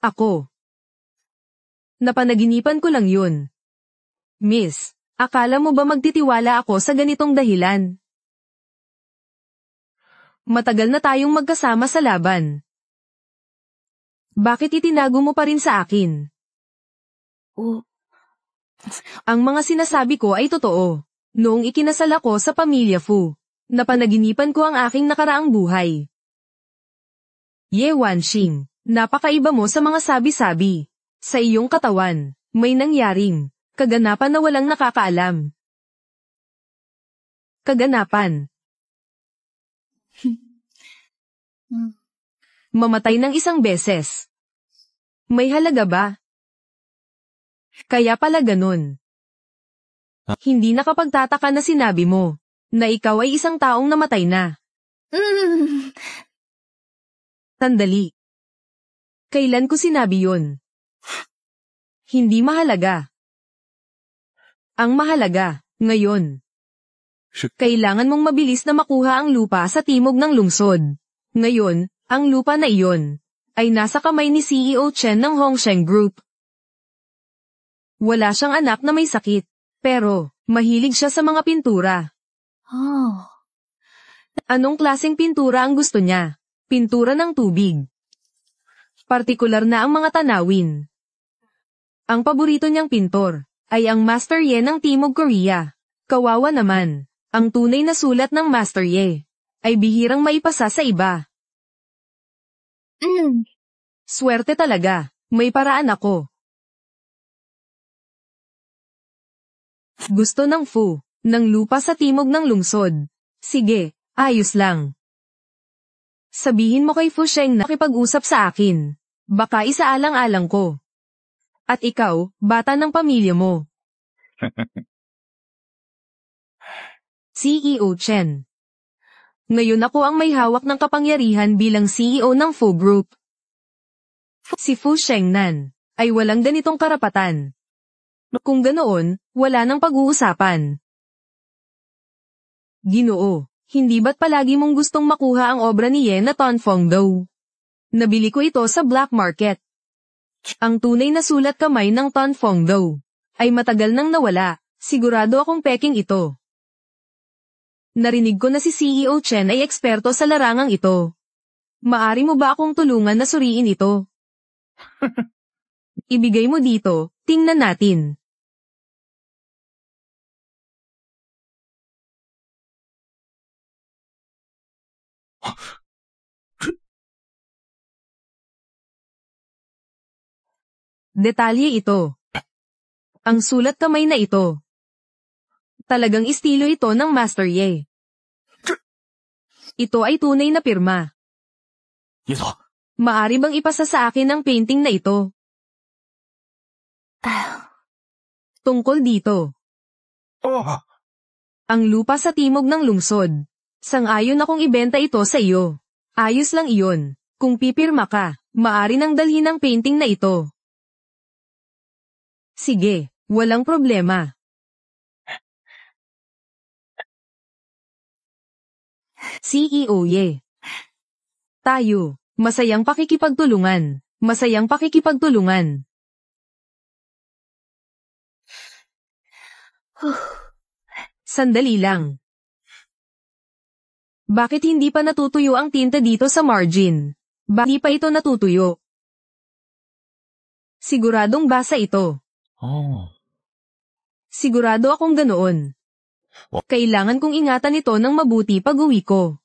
Ako. Napanaginipan ko lang yun. Miss, akala mo ba magtitiwala ako sa ganitong dahilan? Matagal na tayong magkasama sa laban. Bakit itinago mo pa rin sa akin? Ang mga sinasabi ko ay totoo. Noong ikinasal ako sa pamilya Fu, napanaginipan ko ang aking nakaraang buhay. Ye Wanxing, napakaiba mo sa mga sabi-sabi. Sa iyong katawan, may nangyaring kaganapan na walang nakakaalam. Kaganapan. Mamatay ng isang beses. May halaga ba? Kaya pala ganun. Hindi nakapagtataka na sinabi mo Na ikaw ay isang taong namatay na. Sandali. Kailan ko sinabi yun? Hindi mahalaga. Ang mahalaga, ngayon. Kailangan mong mabilis na makuha ang lupa sa timog ng lungsod. Ngayon, ang lupa na iyon ay nasa kamay ni CEO Chen ng Hongsheng Group. Wala siyang anak na may sakit, pero mahilig siya sa mga pintura. Oh. Anong klaseng pintura ang gusto niya? Pintura ng tubig. Partikular na ang mga tanawin. Ang paborito niyang pintor ay ang Master Ye ng Timog Korea. Kawawa naman, ang tunay na sulat ng Master Ye ay bihirang maipasa sa iba. Swerte talaga, may paraan ako. Gusto ng Fu, ng lupa sa timog ng lungsod. Sige, ayos lang. Sabihin mo kay Fu Sheng na makipag-usap sa akin. Baka isaalang-alang ko. At ikaw, bata ng pamilya mo. CEO Chen. Ngayon ako ang may hawak ng kapangyarihan bilang CEO ng Fu Group. Si Fu Shengnan ay walang ganitong karapatan. Kung ganoon, wala nang pag-uusapan. Ginoo, hindi ba't palagi mong gustong makuha ang obra ni Ye na Tonfong Do? Nabili ko ito sa black market. Ang tunay na sulat kamay ng Tonfong Do ay matagal nang nawala, sigurado akong peking ito. Narinig ko na si CEO Chen ay eksperto sa larangang ito. Maari mo ba akong tulungan na suriin ito? Ibigay mo dito, tingnan natin. Detalye ito. Ang sulat kamay na ito. Talagang estilo ito ng Master Ye. Ito ay tunay na pirma. Ito. Maari bang ipasa sa akin ang painting na ito? Tungkol dito. Oh. Ang lupa sa timog ng lungsod. Sang-ayon akong ibenta ito sa iyo. Ayos lang iyon. Kung pipirma ka, maari nang dalhin ang painting na ito. Sige, walang problema. CEO Ye. Tayo, masayang pakikipagtulungan. Masayang pakikipagtulungan. Sandali lang. Bakit hindi pa natutuyo ang tinta dito sa margin? Bakit pa ito natutuyo? Siguradong basa ito. Oh. Sigurado akong ganoon. Kailangan kong ingatan ito ng mabuti pag uwi ko.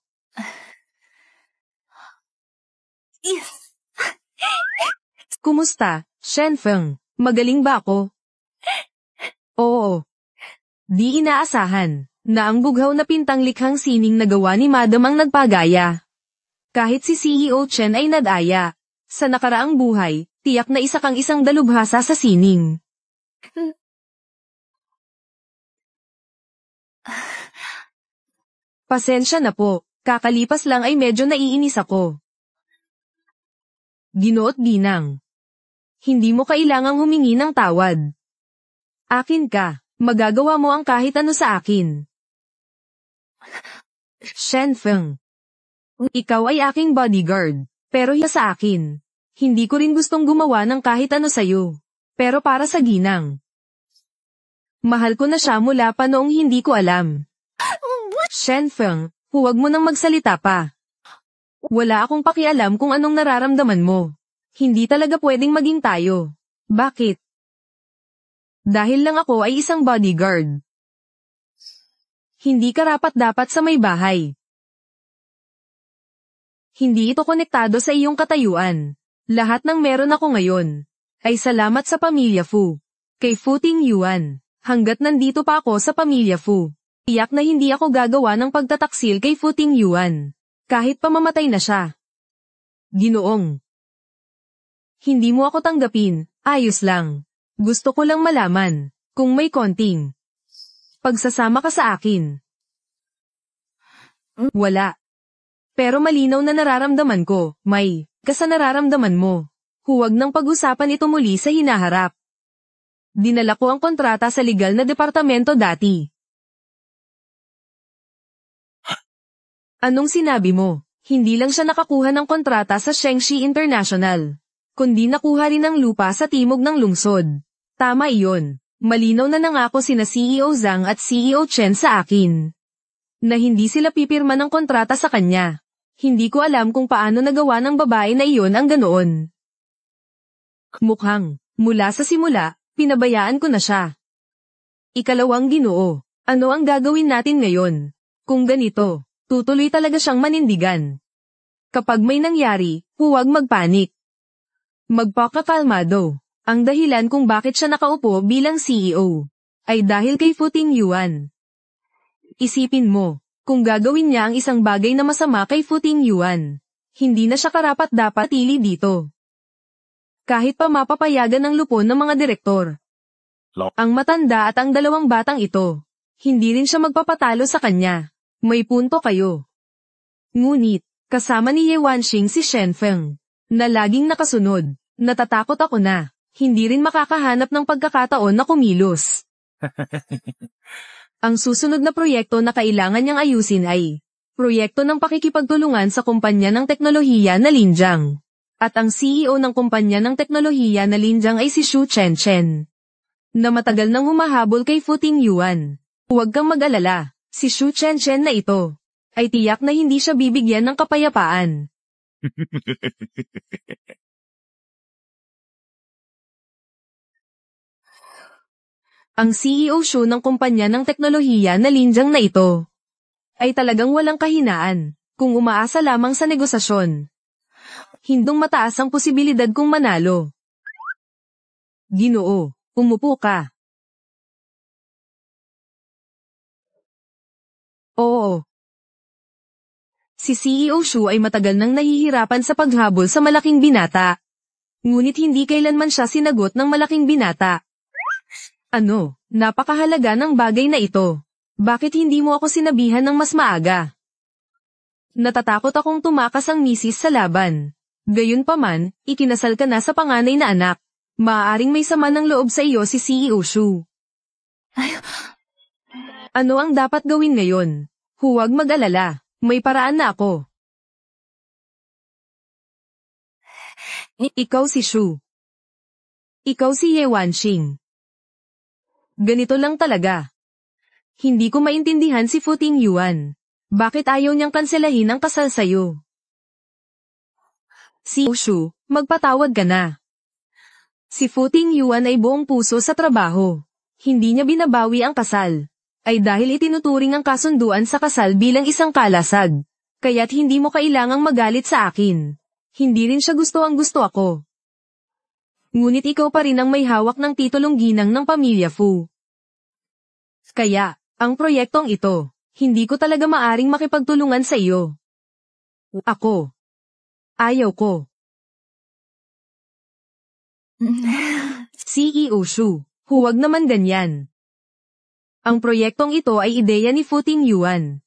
Kumusta, Shenfeng? Magaling ba ako? Oo. Di inaasahan na ang bughaw na pintang likhang sining na gawa ni Madam ang nagpagaya. Kahit si CEO Chen ay nadaya. Sa nakaraang buhay, tiyak na isa kang isang dalubhasa sa sining. Pasensya na po, kakalipas lang ay medyo naiinis ako. Ginoot ginang. Hindi mo kailangang humingi ng tawad. Akin ka, magagawa mo ang kahit ano sa akin. Shenfeng. Ikaw ay aking bodyguard, pero hiya sa akin. Hindi ko rin gustong gumawa ng kahit ano sa'yo. Pero para sa ginang. Mahal ko na siya mula pa noong hindi ko alam. Shenfeng, huwag mo nang magsalita pa. Wala akong pakialam kung anong nararamdaman mo. Hindi talaga pwedeng maging tayo. Bakit? Dahil lang ako ay isang bodyguard. Hindi karapat-dapat sa may bahay. Hindi ito konektado sa iyong katayuan. Lahat ng meron ako ngayon ay salamat sa pamilya Fu. Kay Fu Tingyuan. Hanggat nandito pa ako sa pamilya Fu. Tiyak na hindi ako gagawa ng pagtataksil kay Fu Tingyuan. Kahit pamamatay na siya. Ginoong. Hindi mo ako tanggapin, ayos lang. Gusto ko lang malaman, kung may konting pagsasama ka sa akin. Wala. Pero malinaw na nararamdaman ko, May, sa nararamdaman mo. Huwag nang pag-usapan ito muli sa hinaharap. Dinala ko ang kontrata sa legal na departamento dati. Anong sinabi mo? Hindi lang siya nakakuha ng kontrata sa Shengxi International, kundi nakuha rin ang lupa sa timog ng lungsod. Tama iyon. Malinaw na nangako sina CEO Zhang at CEO Chen sa akin na hindi sila pipirma ng kontrata sa kanya. Hindi ko alam kung paano nagawa ng babae na iyon ang ganoon. Mukhang, mula sa simula, pinabayaan ko na siya. Ikalawang Ginoo, ano ang gagawin natin ngayon? Kung ganito, tutuloy talaga siyang manindigan. Kapag may nangyari, huwag magpanik. Magpakakalmado. Ang dahilan kung bakit siya nakaupo bilang CEO ay dahil kay Fu Tingyuan. Isipin mo, kung gagawin niya ang isang bagay na masama kay Fu Tingyuan, hindi na siya karapat-dapat ili dito. Kahit pa mapapayagan ng lupon ng mga direktor. Ang matanda at ang dalawang batang ito, hindi rin siya magpapatalo sa kanya. May punto kayo. Ngunit, kasama ni Ye Wanxing si Shen Feng, na laging nakasunod, natatakot ako na, hindi rin makakahanap ng pagkakataon na kumilos. Ang susunod na proyekto na kailangan niyang ayusin ay proyekto ng pakikipagtulungan sa kumpanya ng teknolohiya na Linjiang. At ang CEO ng kumpanya ng teknolohiya na Linjiang ay si Xu Chenchen, na matagal nang humahabol kay Fu Tingyuan. Huwag kang mag-alala, si Xu Chenchen na ito ay tiyak na hindi siya bibigyan ng kapayapaan. Ang CEO Xu ng kumpanya ng teknolohiya na Linjiang na ito ay talagang walang kahinaan kung umaasa lamang sa negosasyon. Hindong mataas ang posibilidad kung manalo. Ginoo, umupo ka. Oo. Si CEO Xu ay matagal nang nahihirapan sa paghabol sa malaking binata. Ngunit hindi kailanman siya sinagot ng malaking binata. Ano, napakahalaga ng bagay na ito. Bakit hindi mo ako sinabihan ng mas maaga? Natatakot akong tumakas ang misis sa laban. Gayunpaman, ikinasal ka na sa panganay na anak. Maaaring may sama ng loob sa iyo si CEO Xu. Ano ang dapat gawin ngayon? Huwag mag-alala. May paraan na ako. Ikaw si Xu. Ikaw si Ye Wanxing. Ganito lang talaga. Hindi ko maintindihan si Fu Tingyuan. Bakit ayaw niyang kanselahin ang kasal sa'yo? Si Xu, magpatawad ka na. Si Fu Tingyuan ay buong puso sa trabaho. Hindi niya binabawi ang kasal. Ay dahil itinuturing ang kasunduan sa kasal bilang isang kalasag. Kaya't hindi mo kailangang magalit sa akin. Hindi rin siya gusto ang gusto ako. Ngunit ikaw pa rin ang may hawak ng titulong ginang ng pamilya Fu. Kaya, ang proyektong ito, hindi ko talaga maaring makipagtulungan sa iyo. Ako. Ayaw ko. CEO Xu, huwag naman ganyan. Ang proyektong ito ay ideya ni Fu Tingyuan.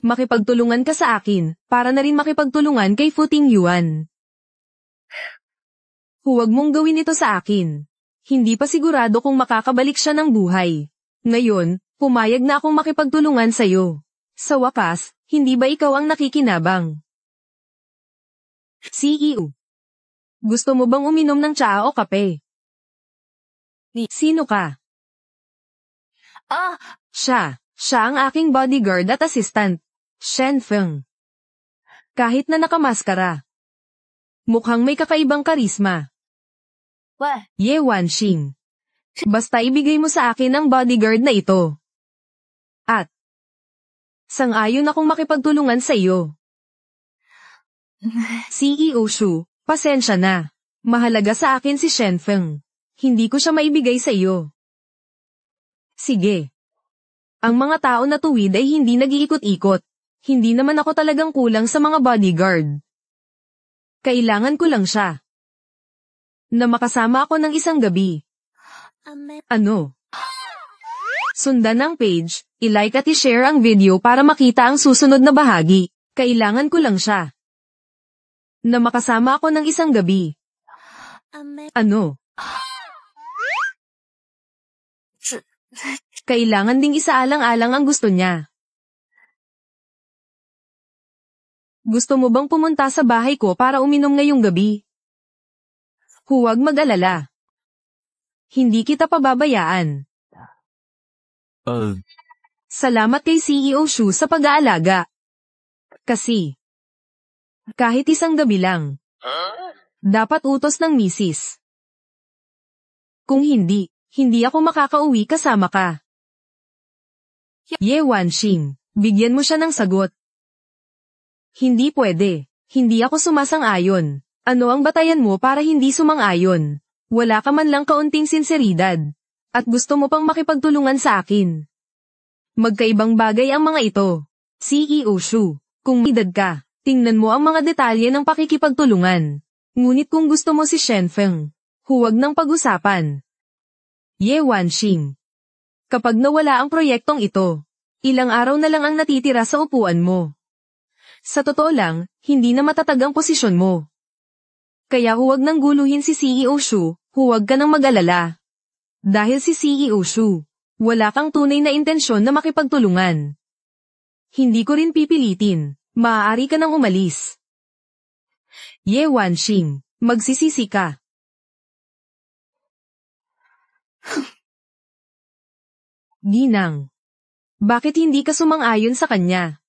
Makipagtulungan ka sa akin, para na rin makipagtulungan kay Fu Tingyuan. Huwag mong gawin ito sa akin. Hindi pa sigurado kung makakabalik siya ng buhay. Ngayon, pumayag na akong makipagtulungan sa'yo. Sa wakas, hindi ba ikaw ang nakikinabang? CEO. Gusto mo bang uminom ng tsaa o kape? Sino ka? Siya ang aking bodyguard at assistant. Shen Feng. Kahit na nakamaskara. Mukhang may kakaibang karisma. Ye Wanxing. Basta ibigay mo sa akin ang bodyguard na ito. At sang-ayon akong makipagtulungan sa iyo. CEO Xu, pasensya na. Mahalaga sa akin si Shen Feng. Hindi ko siya maibigay sa iyo. Sige. Ang mga tao na tuwid ay hindi nag-iikot-ikot. Hindi naman ako talagang kulang sa mga bodyguard. Kailangan ko lang siya. Na makasama ako ng isang gabi. Ano? Sundan ang page, i-like at i-share ang video para makita ang susunod na bahagi. Kailangan ko lang siya. Na makasama ako ng isang gabi. Ano? Kailangan ding isaalang-alang ang gusto niya. Gusto mo bang pumunta sa bahay ko para uminom ngayong gabi? Huwag mag-alala. Hindi kita pababayaan. Salamat kay CEO Shu sa pag-aalaga. Kasi, kahit isang gabi lang, dapat utos ng misis. Kung hindi, hindi ako makakauwi kasama ka. Ye Wanxing, bigyan mo siya ng sagot. Hindi pwede. Hindi ako sumasang-ayon. Ano ang batayan mo para hindi sumang-ayon? Wala ka man lang kaunting sinseridad. At gusto mo pang makipagtulungan sa akin. Magkaibang bagay ang mga ito. CEO Shu, kung may edad ka, tingnan mo ang mga detalye ng pakikipagtulungan. Ngunit kung gusto mo si Shenfeng, huwag nang pag-usapan. Ye Wanxing. Kapag nawala ang proyektong ito, ilang araw na lang ang natitira sa upuan mo. Sa totoo lang, hindi na matatag ang posisyon mo. Kaya huwag nang guluhin si CEO Shu, huwag ka nang mag-alala. Dahil si CEO Shu, wala kang tunay na intensyon na makipagtulungan. Hindi ko rin pipilitin, maaari ka nang umalis. Ye Wanxing, magsisisi ka. Ginang. Bakit hindi ka sumang-ayon sa kanya?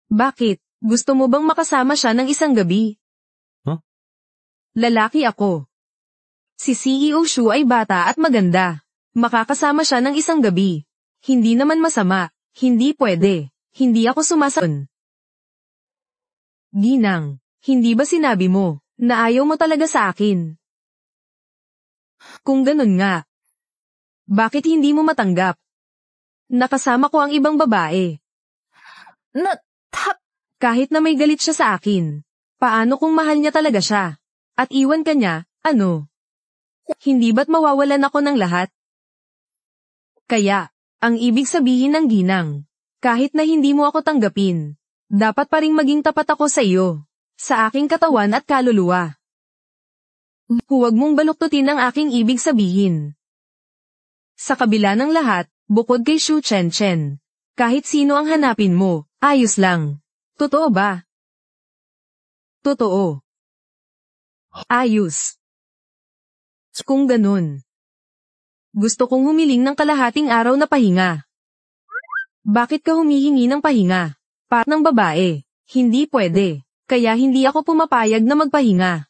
Bakit? Gusto mo bang makasama siya ng isang gabi? Huh? Lalaki ako. Si CEO Shu ay bata at maganda. Makakasama siya ng isang gabi. Hindi naman masama. Hindi pwede. Hindi ako sumasaon. Ginang, hindi ba sinabi mo na ayaw mo talaga sa akin? Kung ganun nga, bakit hindi mo matanggap? Nakasama ko ang ibang babae. Kahit na may galit siya sa akin, paano kung mahal niya talaga siya? At iwan ka niya, ano? Hindi ba't mawawalan ako ng lahat? Kaya, ang ibig sabihin ng ginang, kahit na hindi mo ako tanggapin, dapat pa ring maging tapat ako sa iyo, sa aking katawan at kaluluwa. Huwag mong baluktutin ang aking ibig sabihin. Sa kabila ng lahat, bukod kay Shu Chen, kahit sino ang hanapin mo, ayos lang. Totoo ba? Totoo. Ayos. Kung ganun, gusto kong humiling ng kalahating araw na pahinga. Bakit ka humihingi ng pahinga? Para ng babae, hindi pwede, kaya hindi ako pumapayag na magpahinga.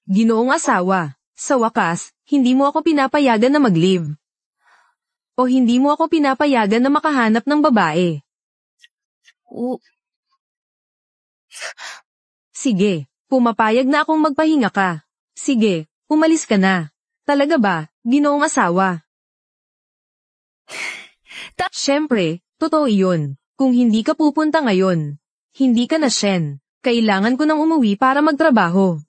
Ginoong asawa, sa wakas, hindi mo ako pinapayagan na mag-live. O hindi mo ako pinapayagan na makahanap ng babae. Sige, pumapayag na akong magpahinga ka. Sige, umalis ka na. Talaga ba, ginoong asawa? Siyempre, totoo iyon. Kung hindi ka pupunta ngayon, hindi ka na Shen. Kailangan ko nang umuwi para magtrabaho.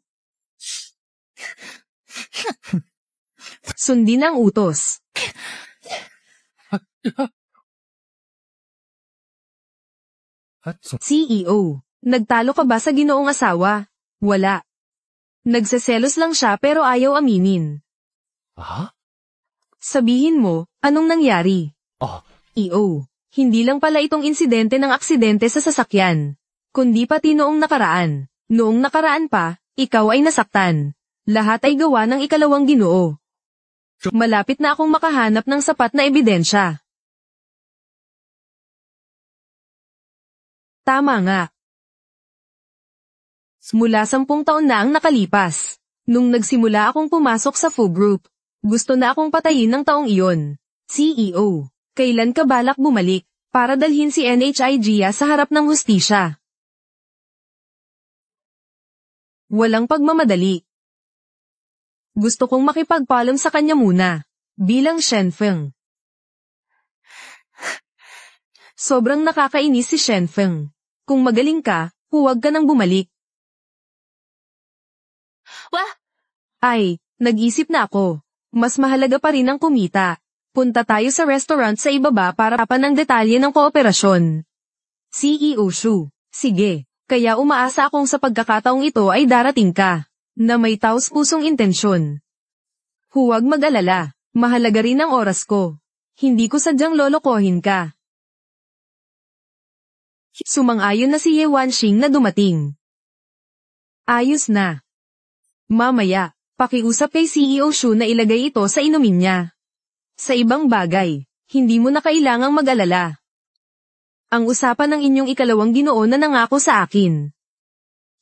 Sundin ang utos. CEO, nagtalo ka ba sa ginoong asawa? Wala. Nagseselos lang siya pero ayaw aminin. Sabihin mo, anong nangyari? EO, hindi lang pala itong insidente ng aksidente sa sasakyan, kundi pati noong nakaraan. Noong nakaraan pa, ikaw ay nasaktan. Lahat ay gawa ng ikalawang ginoo. Malapit na akong makahanap ng sapat na ebidensya. Tama nga. Mula 10 taon na ang nakalipas. Nung nagsimula akong pumasok sa Fu Group, gusto na akong patayin ng taong iyon. CEO, kailan ka balak bumalik, para dalhin si NHI Jia sa harap ng hustisya? Walang pagmamadali. Gusto kong makipagpaalam sa kanya muna, bilang Shenfeng. Sobrang nakakainis si Shenfeng. Kung magaling ka, huwag ka nang bumalik. Ay, Nag-isip na ako. Mas mahalaga pa rin ang kumita. Punta tayo sa restaurant sa ibaba para tapan ng detalye ng kooperasyon. CEO Shu. Sige. Kaya umaasa akong sa pagkakataong ito ay darating ka. Na may taos-pusong intensyon. Huwag mag-alala. Mahalaga rin ang oras ko. Hindi ko sadyang lolokohin ka. Sumang-ayon na si Ye Wanxing na dumating. Ayos na. Mamaya, pakiusap kay CEO Shu na ilagay ito sa inumin niya. Sa ibang bagay, hindi mo na kailangang mag-alala. Ang usapan ng inyong ikalawang ginoo na nangako sa akin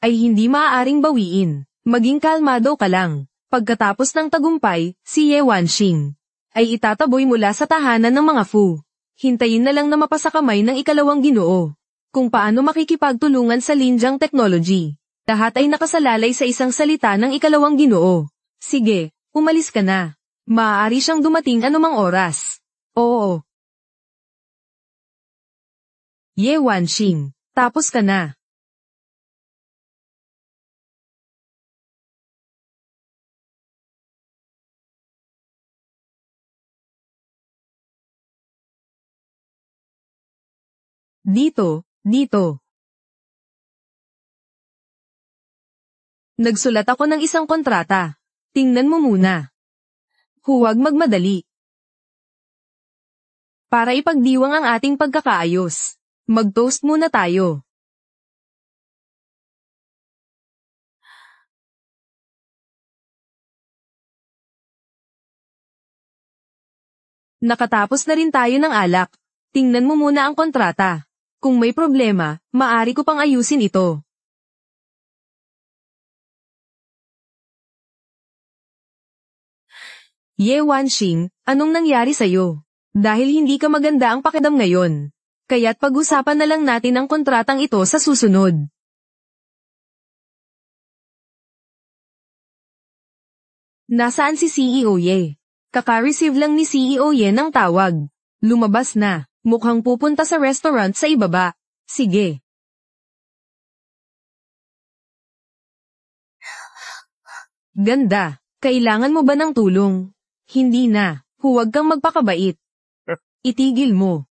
ay hindi maaaring bawiin. Maging kalmado ka lang. Pagkatapos ng tagumpay, si Ye Wanxing ay itataboy mula sa tahanan ng mga Fu. Hintayin na lang na mapasa kamay ng ikalawang ginoo. Kung paano makikipagtulungan sa Linjiang Technology. Lahat ay nakasalalay sa isang salita ng ikalawang ginoo. Sige, umalis ka na. Maaari siyang dumating anumang oras. Oo. Ye Wanxing, tapos ka na. Dito. Nagsulat ako ng isang kontrata. Tingnan mo muna. Huwag magmadali. Para ipagdiwang ang ating pagkakaayos. Mag-toast muna tayo. Nakatapos na rin tayo ng alak. Tingnan mo muna ang kontrata. Kung may problema, maaari ko pang ayusin ito. Ye Wanxing, anong nangyari sa'yo? Dahil hindi ka maganda ang pakiramdam ngayon. Kaya't pag-usapan na lang natin ang kontratang ito sa susunod. Nasaan si CEO Ye? Kaka-receive lang ni CEO Ye ng tawag. Lumabas na. Mukhang pupunta sa restaurant sa ibaba. Sige. Ganda. Kailangan mo ba ng tulong? Hindi na. Huwag kang magpakabait. Itigil mo.